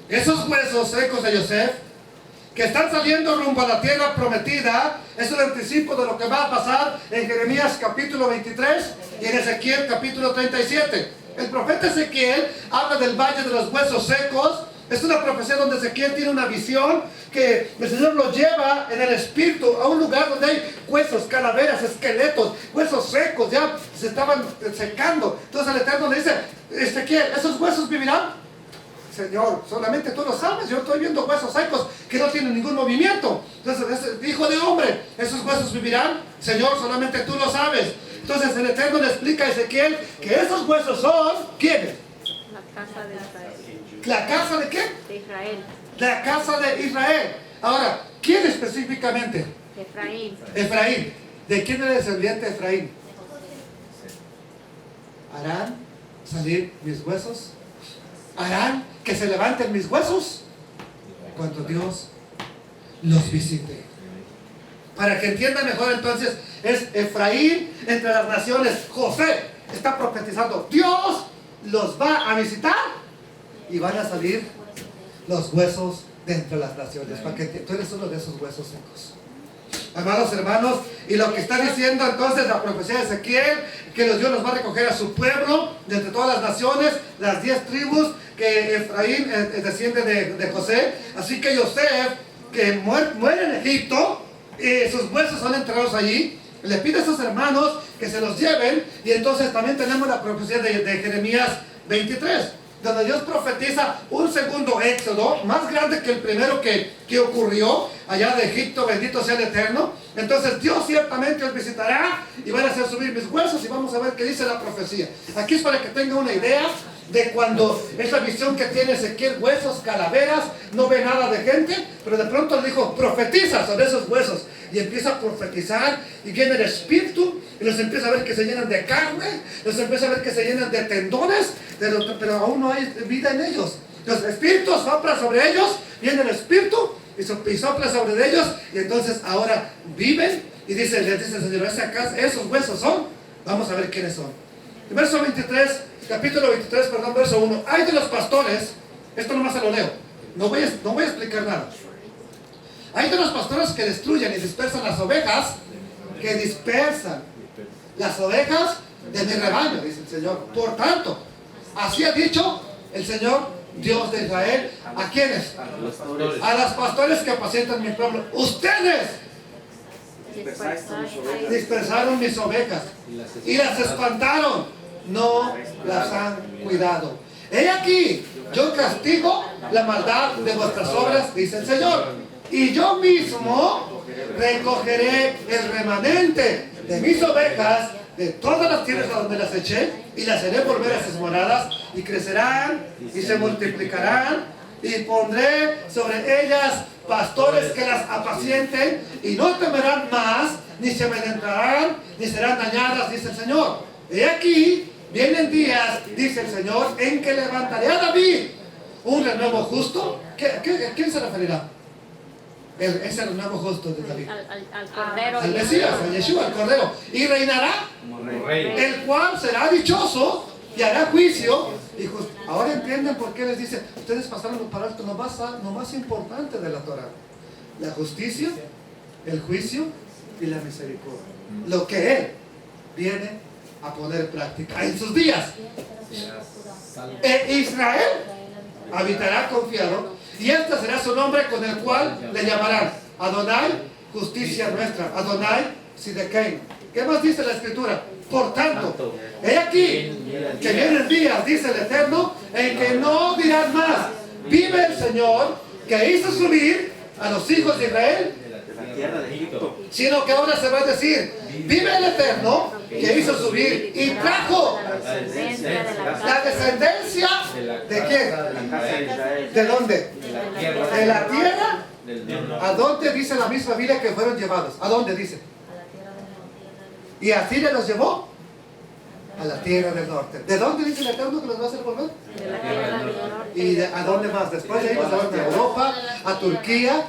Esos huesos secos de Yosef que están saliendo rumbo a la tierra prometida es un anticipo de lo que va a pasar en Jeremías capítulo 23 y en Ezequiel capítulo 37. El profeta Ezequiel habla del valle de los huesos secos. Es una profecía donde Ezequiel tiene una visión que el Señor lo lleva en el espíritu a un lugar donde hay huesos, calaveras, esqueletos, huesos secos, ya se estaban secando. Entonces el Eterno le dice, Ezequiel, ¿esos huesos vivirán? Señor, solamente tú lo sabes, yo estoy viendo huesos secos que no tienen ningún movimiento. Entonces, hijo de hombre, ¿esos huesos vivirán? Señor, solamente tú lo sabes. Entonces el Eterno le explica a Ezequiel que esos huesos son, ¿quiénes? La casa de Israel. ¿La casa de qué? De Israel. La casa de Israel. Ahora, ¿quién específicamente? Efraín. Efraín. ¿De quién es descendiente de Efraín? ¿Harán salir mis huesos? ¿Harán que se levanten mis huesos? Cuando Dios los visite. Para que entiendan mejor entonces, es Efraín entre las naciones. José está profetizando, Dios los va a visitar y van a salir los huesos de entre las naciones. Para que tú eres uno de esos huesos secos. Amados hermanos, y lo que está diciendo entonces la profecía de Ezequiel, que Dios los va a recoger a su pueblo de entre todas las naciones, las 10 tribus, que Efraín desciende de José. Así que Yosef, que muere en Egipto, sus huesos son enterrados allí. Le pide a sus hermanos que se los lleven. Y entonces también tenemos la profecía de Jeremías 23, donde Dios profetiza un segundo éxodo, más grande que el primero que ocurrió allá de Egipto, bendito sea el Eterno. Entonces Dios ciertamente os visitará y van a hacer subir mis huesos, y vamos a ver qué dice la profecía. Aquí es para que tenga una idea de cuando esa visión que tiene Ezequiel, huesos, calaveras, no ve nada de gente, pero de pronto le dijo, profetiza sobre esos huesos, y empieza a profetizar, y viene el espíritu, y los empieza a ver que se llenan de carne, los empieza a ver que se llenan de tendones, pero aún no hay vida en ellos. Los espíritus soplan sobre ellos, viene el espíritu, y sopla sobre ellos, y entonces ahora viven, y les dice el Señor, esos huesos son, vamos a ver quiénes son. El verso 23, capítulo 23, perdón, verso 1. Hay de los pastores, esto nomás se lo leo, no voy a explicar nada. Hay de los pastores que destruyen y dispersan las ovejas, que dispersan las ovejas de mi rebaño, dice el Señor. Por tanto, así ha dicho el Señor, Dios de Israel. ¿A quiénes? A los pastores que apacientan mi pueblo. Ustedes dispersaron mis ovejas y las espantaron, no las han cuidado. He aquí, yo castigo la maldad de vuestras obras, dice el Señor, y yo mismo recogeré el remanente de mis ovejas de todas las tierras a donde las eché, y las haré volver a sus moradas, y crecerán y se multiplicarán, y pondré sobre ellas pastores que las apacienten, y no temerán más, ni se amedrentarán, ni serán dañadas, dice el Señor. He aquí, vienen días, dice el Señor, en que levantaré a David un renuevo justo. ¿A quién se referirá? Ese renuevo justo de David. Al Cordero. Al Mesías, al Yeshua, al Cordero. Y reinará, el cual será dichoso y hará juicio. Hijos, ahora entienden por qué les dice, ustedes pasaron por alto lo más importante de la Torah: la justicia, el juicio y la misericordia. Lo que Él viene a poner en práctica en sus días. Israel habitará confiado, y este será su nombre con el cual le llamarán Adonai, justicia nuestra. Adonai Siddiquen, ¿Qué más dice la Escritura? Por tanto, he aquí que vienen días, dice el Eterno, en que no dirán más, vive el Señor que hizo subir a los hijos de Israel, de la tierra de Egipto, sino que ahora se va a decir, vive el Eterno que hizo subir y trajo La descendencia de la la casa descendencia ¿de quién? la casa de Israel. ¿De dónde? de ¿De la tierra? Del ¿A dónde dice la misma Biblia que fueron llevados? ¿A dónde dice? ¿Y Asiria los llevó? A la tierra del norte. ¿De dónde dice el Eterno que los va a hacer volver? de la tierra del norte. ¿Y a dónde más? Después de ahí los llevaron a Europa, a Turquía,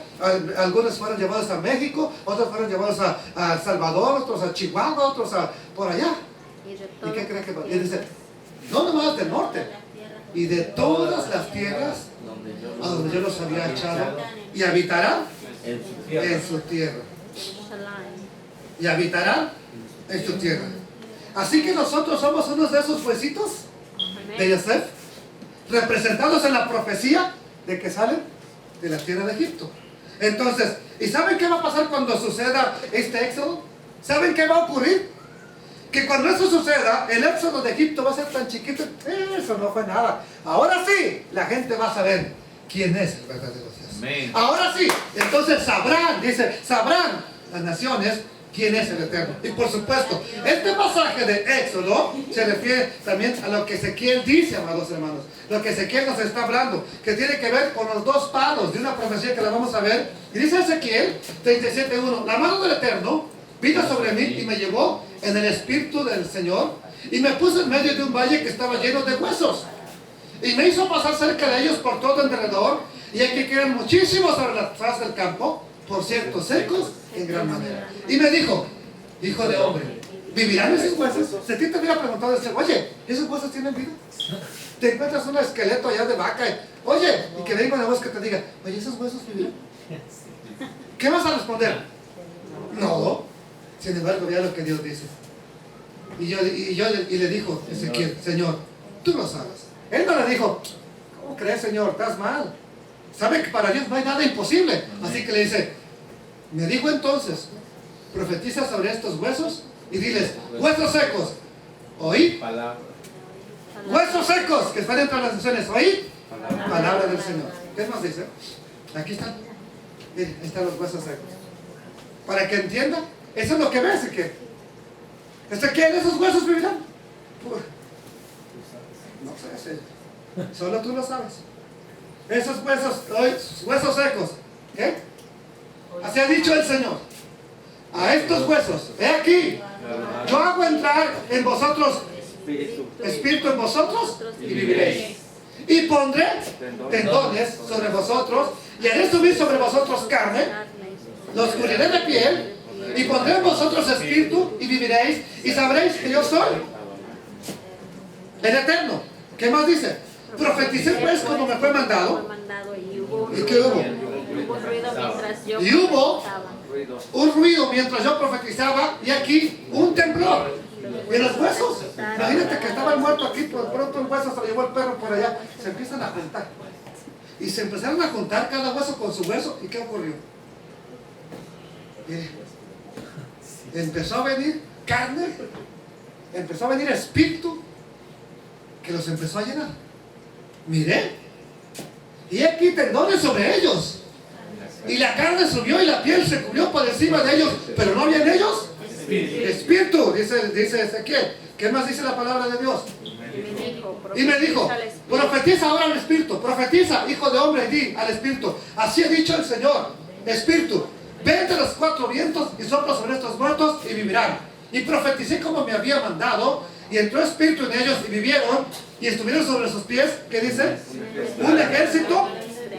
algunos fueron llevados a México, otros fueron llevados a El Salvador, otros a Chihuahua, otros a por allá. ¿Y qué creen que va? Y dice, no nomás del norte, y de todas las tierras a donde yo los había echado, y habitarán en su tierra. en su tierra. Jerusalén. Y habitarán en su tierra. Así que nosotros somos unos de esos huesitos de Amén. Yosef, representados en la profecía de que salen de la tierra de Egipto. Entonces, ¿y saben qué va a pasar cuando suceda este éxodo? ¿Saben qué va a ocurrir? Que cuando eso suceda, el éxodo de Egipto va a ser tan chiquito, eso no fue nada. Ahora sí, la gente va a saber quién es el verdadero Dios. Amén. Ahora sí, entonces sabrán, dice, sabrán las naciones quién es el Eterno. Y por supuesto, este pasaje de Éxodo se refiere también a lo que Ezequiel dice, amados hermanos. Lo que Ezequiel nos está hablando, que tiene que ver con los dos palos de una profecía que la vamos a ver. Y dice Ezequiel 37:1, la mano del Eterno vino sobre mí y me llevó en el espíritu del Señor y me puso en medio de un valle que estaba lleno de huesos. Y me hizo pasar cerca de ellos por todo alrededor, y aquí quedan muchísimos sobre la faz del campo, por cierto, secos en gran manera. Y me dijo, hijo de hombre, ¿vivirán esos huesos? Si a ti te hubiera preguntado, oye, ¿esos huesos tienen vida? Te encuentras un esqueleto allá de vaca, oye, y que venga una voz que te diga, oye, ¿esos huesos vivirán? ¿Qué vas a responder? No. Sin embargo, vea lo que Dios dice. Y le dijo Ezequiel, Señor, tú lo sabes. Él no le dijo, ¿cómo crees, Señor? Estás mal. Sabe que para Dios no hay nada imposible. Así que le dice, me dijo entonces, profetiza sobre estos huesos y diles, huesos secos, oíd. Palabra. Huesos secos que están entre las naciones, oíd. Palabra del Señor. ¿Qué más dice? Aquí están. Miren, ahí están los huesos secos. Para que entienda, eso es lo que ve Ezequiel. Ezequiel, ¿esos huesos vivirán? No sé, solo tú lo sabes. Esos huesos secos, ¿qué? Así ha dicho el Señor. A estos huesos, he aquí, yo hago entrar en vosotros espíritu en vosotros y viviréis. Y pondré tendones sobre vosotros y haré subir sobre vosotros carne, los cubriré de piel y pondré en vosotros espíritu y viviréis y sabréis que yo soy el Eterno. ¿Qué más dice? Profeticé pues como me fue mandado. ¿Y qué hubo? Hubo ruido mientras yo Y hubo profetizaba. un ruido mientras yo profetizaba y aquí un temblor. Y los huesos, imagínate que estaba el muerto aquí, por pronto el hueso se lo llevó el perro por allá, se empiezan a juntar. Y se empezaron a juntar cada hueso con su hueso. ¿Y qué ocurrió? Empezó a venir carne, empezó a venir espíritu, que los empezó a llenar. Miré, y aquí tendones sobre ellos. Y la carne subió y la piel se cubrió por encima de ellos, pero no había en ellos espíritu, dice Ezequiel. ¿Qué más dice la palabra de Dios? Y me dijo, profetiza ahora al espíritu, profetiza, hijo de hombre, y di al espíritu, así ha dicho el Señor, espíritu, vete a los cuatro vientos y sopla sobre estos muertos y vivirán. Y profeticé como me había mandado, y entró espíritu en ellos y vivieron, y estuvieron sobre sus pies, ¿qué dice? Un ejército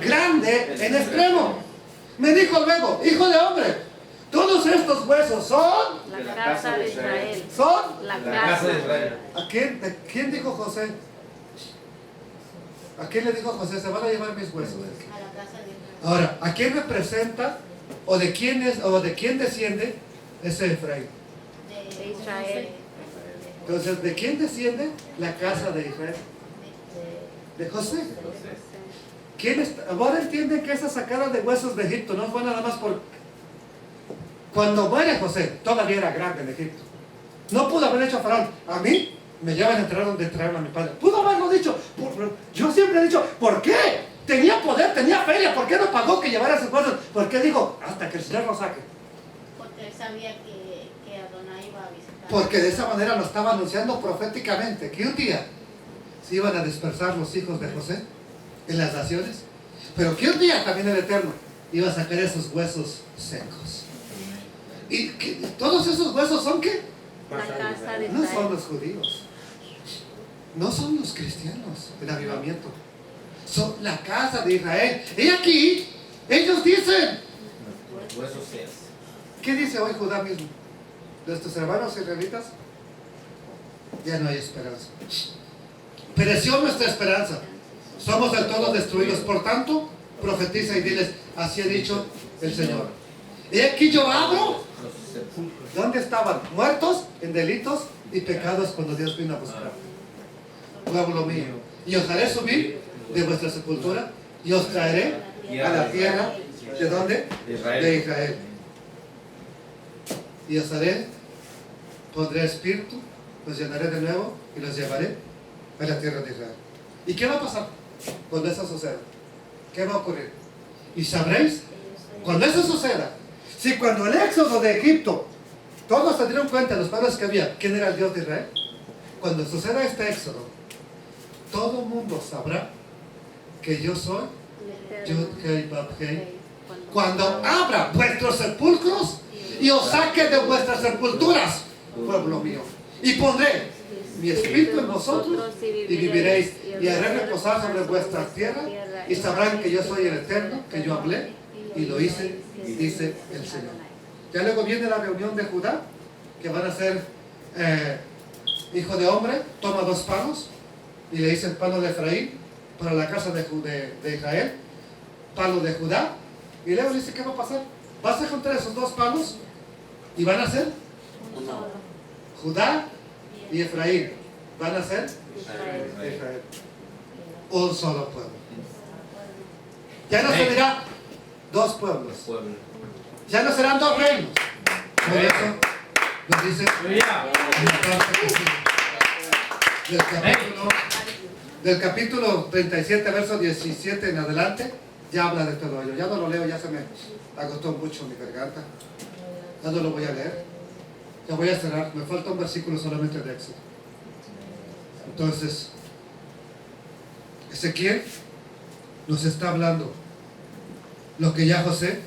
grande en extremo. Me dijo luego, hijo de hombre, todos estos huesos son La casa de Israel. La La casa casa. de Israel. ¿A quién dijo José? ¿A quién le dijo José? Se van a llevar mis huesos. A la casa de Israel. Ahora, ¿a quién representa o de quién desciende ese Efraín? De Israel. Entonces, ¿de quién desciende la casa de Israel? De José. ¿Quién está? Ahora entienden que esa sacada de huesos de Egipto no fue nada más por... Cuando muere José, todavía era grande en Egipto. No pudo haber hecho a Faraón. A mí me llevan a entrar donde trajeron a mi padre. Pudo haberlo dicho. Yo siempre he dicho, ¿por qué? Tenía poder, tenía feria. ¿Por qué no pagó que llevara sus cosas? ¿Por qué dijo, hasta que el Señor lo saque? Porque él sabía que Adonai iba a visitar. Porque de esa manera lo estaba anunciando proféticamente, que un día se iban a dispersar los hijos de José en las naciones, pero que un día también el Eterno iba a sacar esos huesos secos. ¿Y todos esos huesos son qué? La casa de No son Israel. los judíos, no son los cristianos del avivamiento, son la casa de Israel. Y aquí ellos dicen, Huesos secos. ¿qué dice hoy Judá mismo? Nuestros hermanos israelitas, ya no hay esperanza. Pereció nuestra esperanza. Somos del todo destruidos. Por tanto, profetiza y diles, así ha dicho el Señor. Y aquí yo abro. Los sepulcros. ¿Dónde estaban? Muertos en delitos y pecados cuando Dios vino a buscar. Pueblo mío. Y os haré subir de vuestra sepultura y os traeré a la tierra. ¿De dónde? Israel. De Israel. Y os haré, pondré espíritu, los llenaré de nuevo y los llevaré a la tierra de Israel. ¿Y qué va a pasar cuando eso suceda? ¿Qué va a ocurrir? Y sabréis, cuando eso suceda, si cuando el éxodo de Egipto, todos se dieron cuenta, los padres que había, ¿quién era el Dios de Israel? Cuando suceda este éxodo, todo el mundo sabrá que yo soy Yud Hei Vav Hei. Cuando abra vuestros sepulcros y os saque de vuestras sepulturas, pueblo mío, y pondré mi espíritu en vosotros y viviréis, y haré reposar sobre vuestra tierra, y sabrán que yo soy el Eterno, que yo hablé y lo hice, dice el Señor. Ya luego viene la reunión de Judá, que van a ser hijo de hombre, toma 2 palos y le dice el palo de Efraín para la casa de Israel, palo de Judá, y luego le dice, ¿qué va a pasar? Vas a juntar esos 2 palos y van a ser Judá y Efraín, van a ser Israel, un solo pueblo. Ya no se dirá 2 pueblos, Pueblo. ya no serán 2 reinos. Por eso nos dice del capítulo 37, verso 17 en adelante, ya habla de todo ello. Ya no lo leo, ya se me agotó mucho mi garganta. Ya no lo voy a leer. Ya voy a cerrar. Me falta un versículo solamente de Éxodo. Entonces, Ezequiel nos está hablando lo que ya José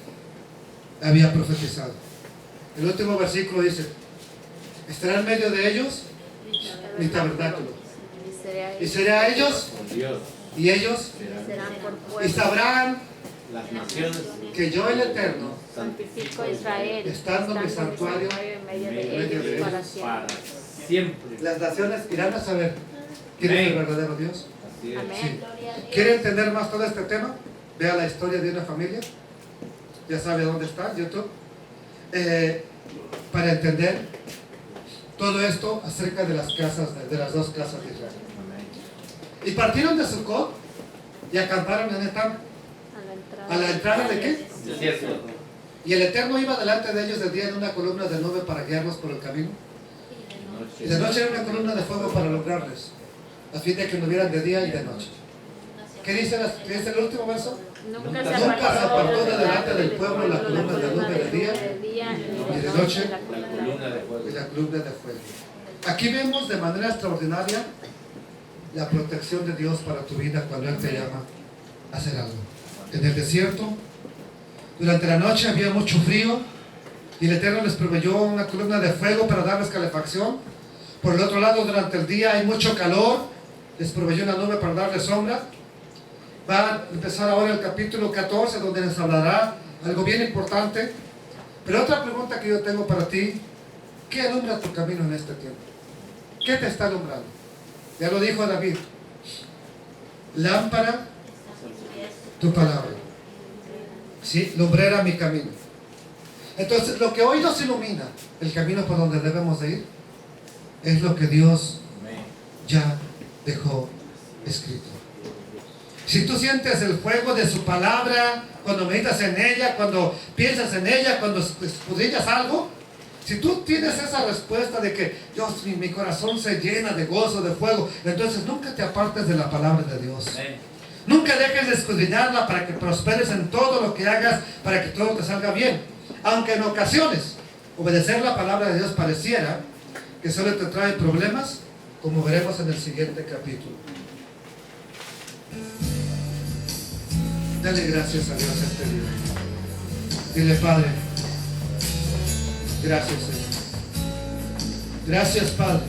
había profetizado. El último versículo dice, estará en medio de ellos mi tabernáculo. Y seré a ellos, Con Dios. y ellos, Serán por y pueblo. sabrán Las naciones. que yo el Eterno, Santifico a Israel. estando mi santuario en medio en de medio ellos de para ellos siempre. para siempre. las naciones irán a saber quién es el verdadero Dios. Así es. Amén. Sí. Gloria a Dios. ¿Quiere entender más todo este tema? Vea la historia de una familia. Ya sabe dónde está, YouTube. Para entender todo esto acerca de las casas, de las 2 casas de Israel. Amén. Y partieron de Sucot y acamparon en Etam. ¿A la entrada de qué? Desierto. Y el Eterno iba delante de ellos de día en una columna de nube para guiarlos por el camino. Y de noche era una columna de fuego para alumbrarles, a fin de que no vieran de día y de noche. ¿Qué dice el último verso? Nunca se apartó de delante del pueblo la columna de nube de día y de noche La columna de fuego. y la columna de fuego. Aquí vemos de manera extraordinaria la protección de Dios para tu vida cuando Él te llama a hacer algo. En el desierto, durante la noche había mucho frío y el Eterno les proveyó una columna de fuego para darles calefacción. Por el otro lado, durante el día hay mucho calor, les proveyó una nube para darles sombra. Va a empezar ahora el capítulo 14, donde les hablará algo bien importante. Pero otra pregunta que yo tengo para ti, ¿qué alumbra tu camino en este tiempo? ¿Qué te está alumbrando? Ya lo dijo David, lámpara tu palabra, ¿sí? Lumbrera mi camino. Entonces, lo que hoy nos ilumina el camino por donde debemos de ir es lo que Dios Amén. ya dejó escrito. Si tú sientes el fuego de su palabra, cuando meditas en ella, cuando piensas en ella, cuando escudriñas algo, Si tú tienes esa respuesta de que Dios, mi corazón se llena de gozo, de fuego, entonces nunca te apartes de la palabra de Dios. Amén. Nunca dejes de escudriñarla para que prosperes en todo lo que hagas, para que todo te salga bien. Aunque en ocasiones obedecer la palabra de Dios pareciera que solo te trae problemas, como veremos en el siguiente capítulo. Dale gracias a Dios este día. Dile, Padre, gracias, Señor. Gracias, Padre,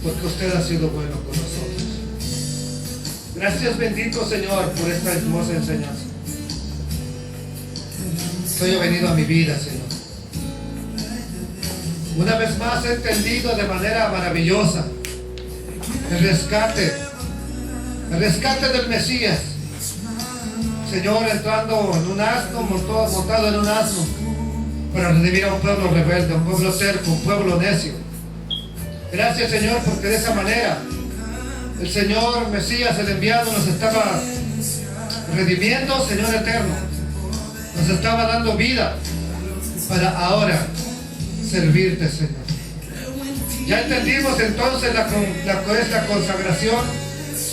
porque usted ha sido bueno con nosotros. Gracias, bendito Señor, por esta hermosa enseñanza. Hoy he venido a mi vida, Señor. Una vez más he entendido de manera maravillosa el rescate del Mesías. Señor, entrando en un asno, montado en un asno, para redimir a un pueblo rebelde, a un pueblo terco, un pueblo necio. Gracias, Señor, porque de esa manera el Señor Mesías, el enviado, nos estaba redimiendo, Señor eterno. Nos estaba dando vida para ahora servirte, Señor. Ya entendimos entonces la consagración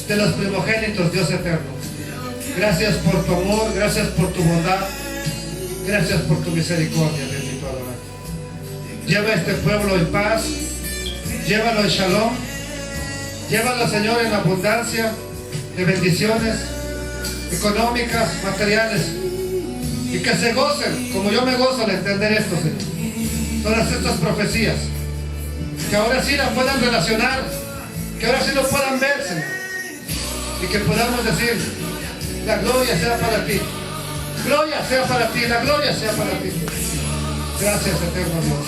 de los primogénitos, Dios eterno. Gracias por tu amor, gracias por tu bondad, gracias por tu misericordia, bendito adorado. Lleva a este pueblo en paz, llévalo en shalom, llévalo, Señor, en abundancia de bendiciones económicas, materiales, y que se gocen, como yo me gozo al entender esto, Señor. Todas estas profecías, que ahora sí las puedan relacionar, que ahora sí lo puedan ver, Señor, y que podamos decir: la gloria sea para ti, gloria sea para ti, la gloria sea para ti. Gracias, eterno Dios.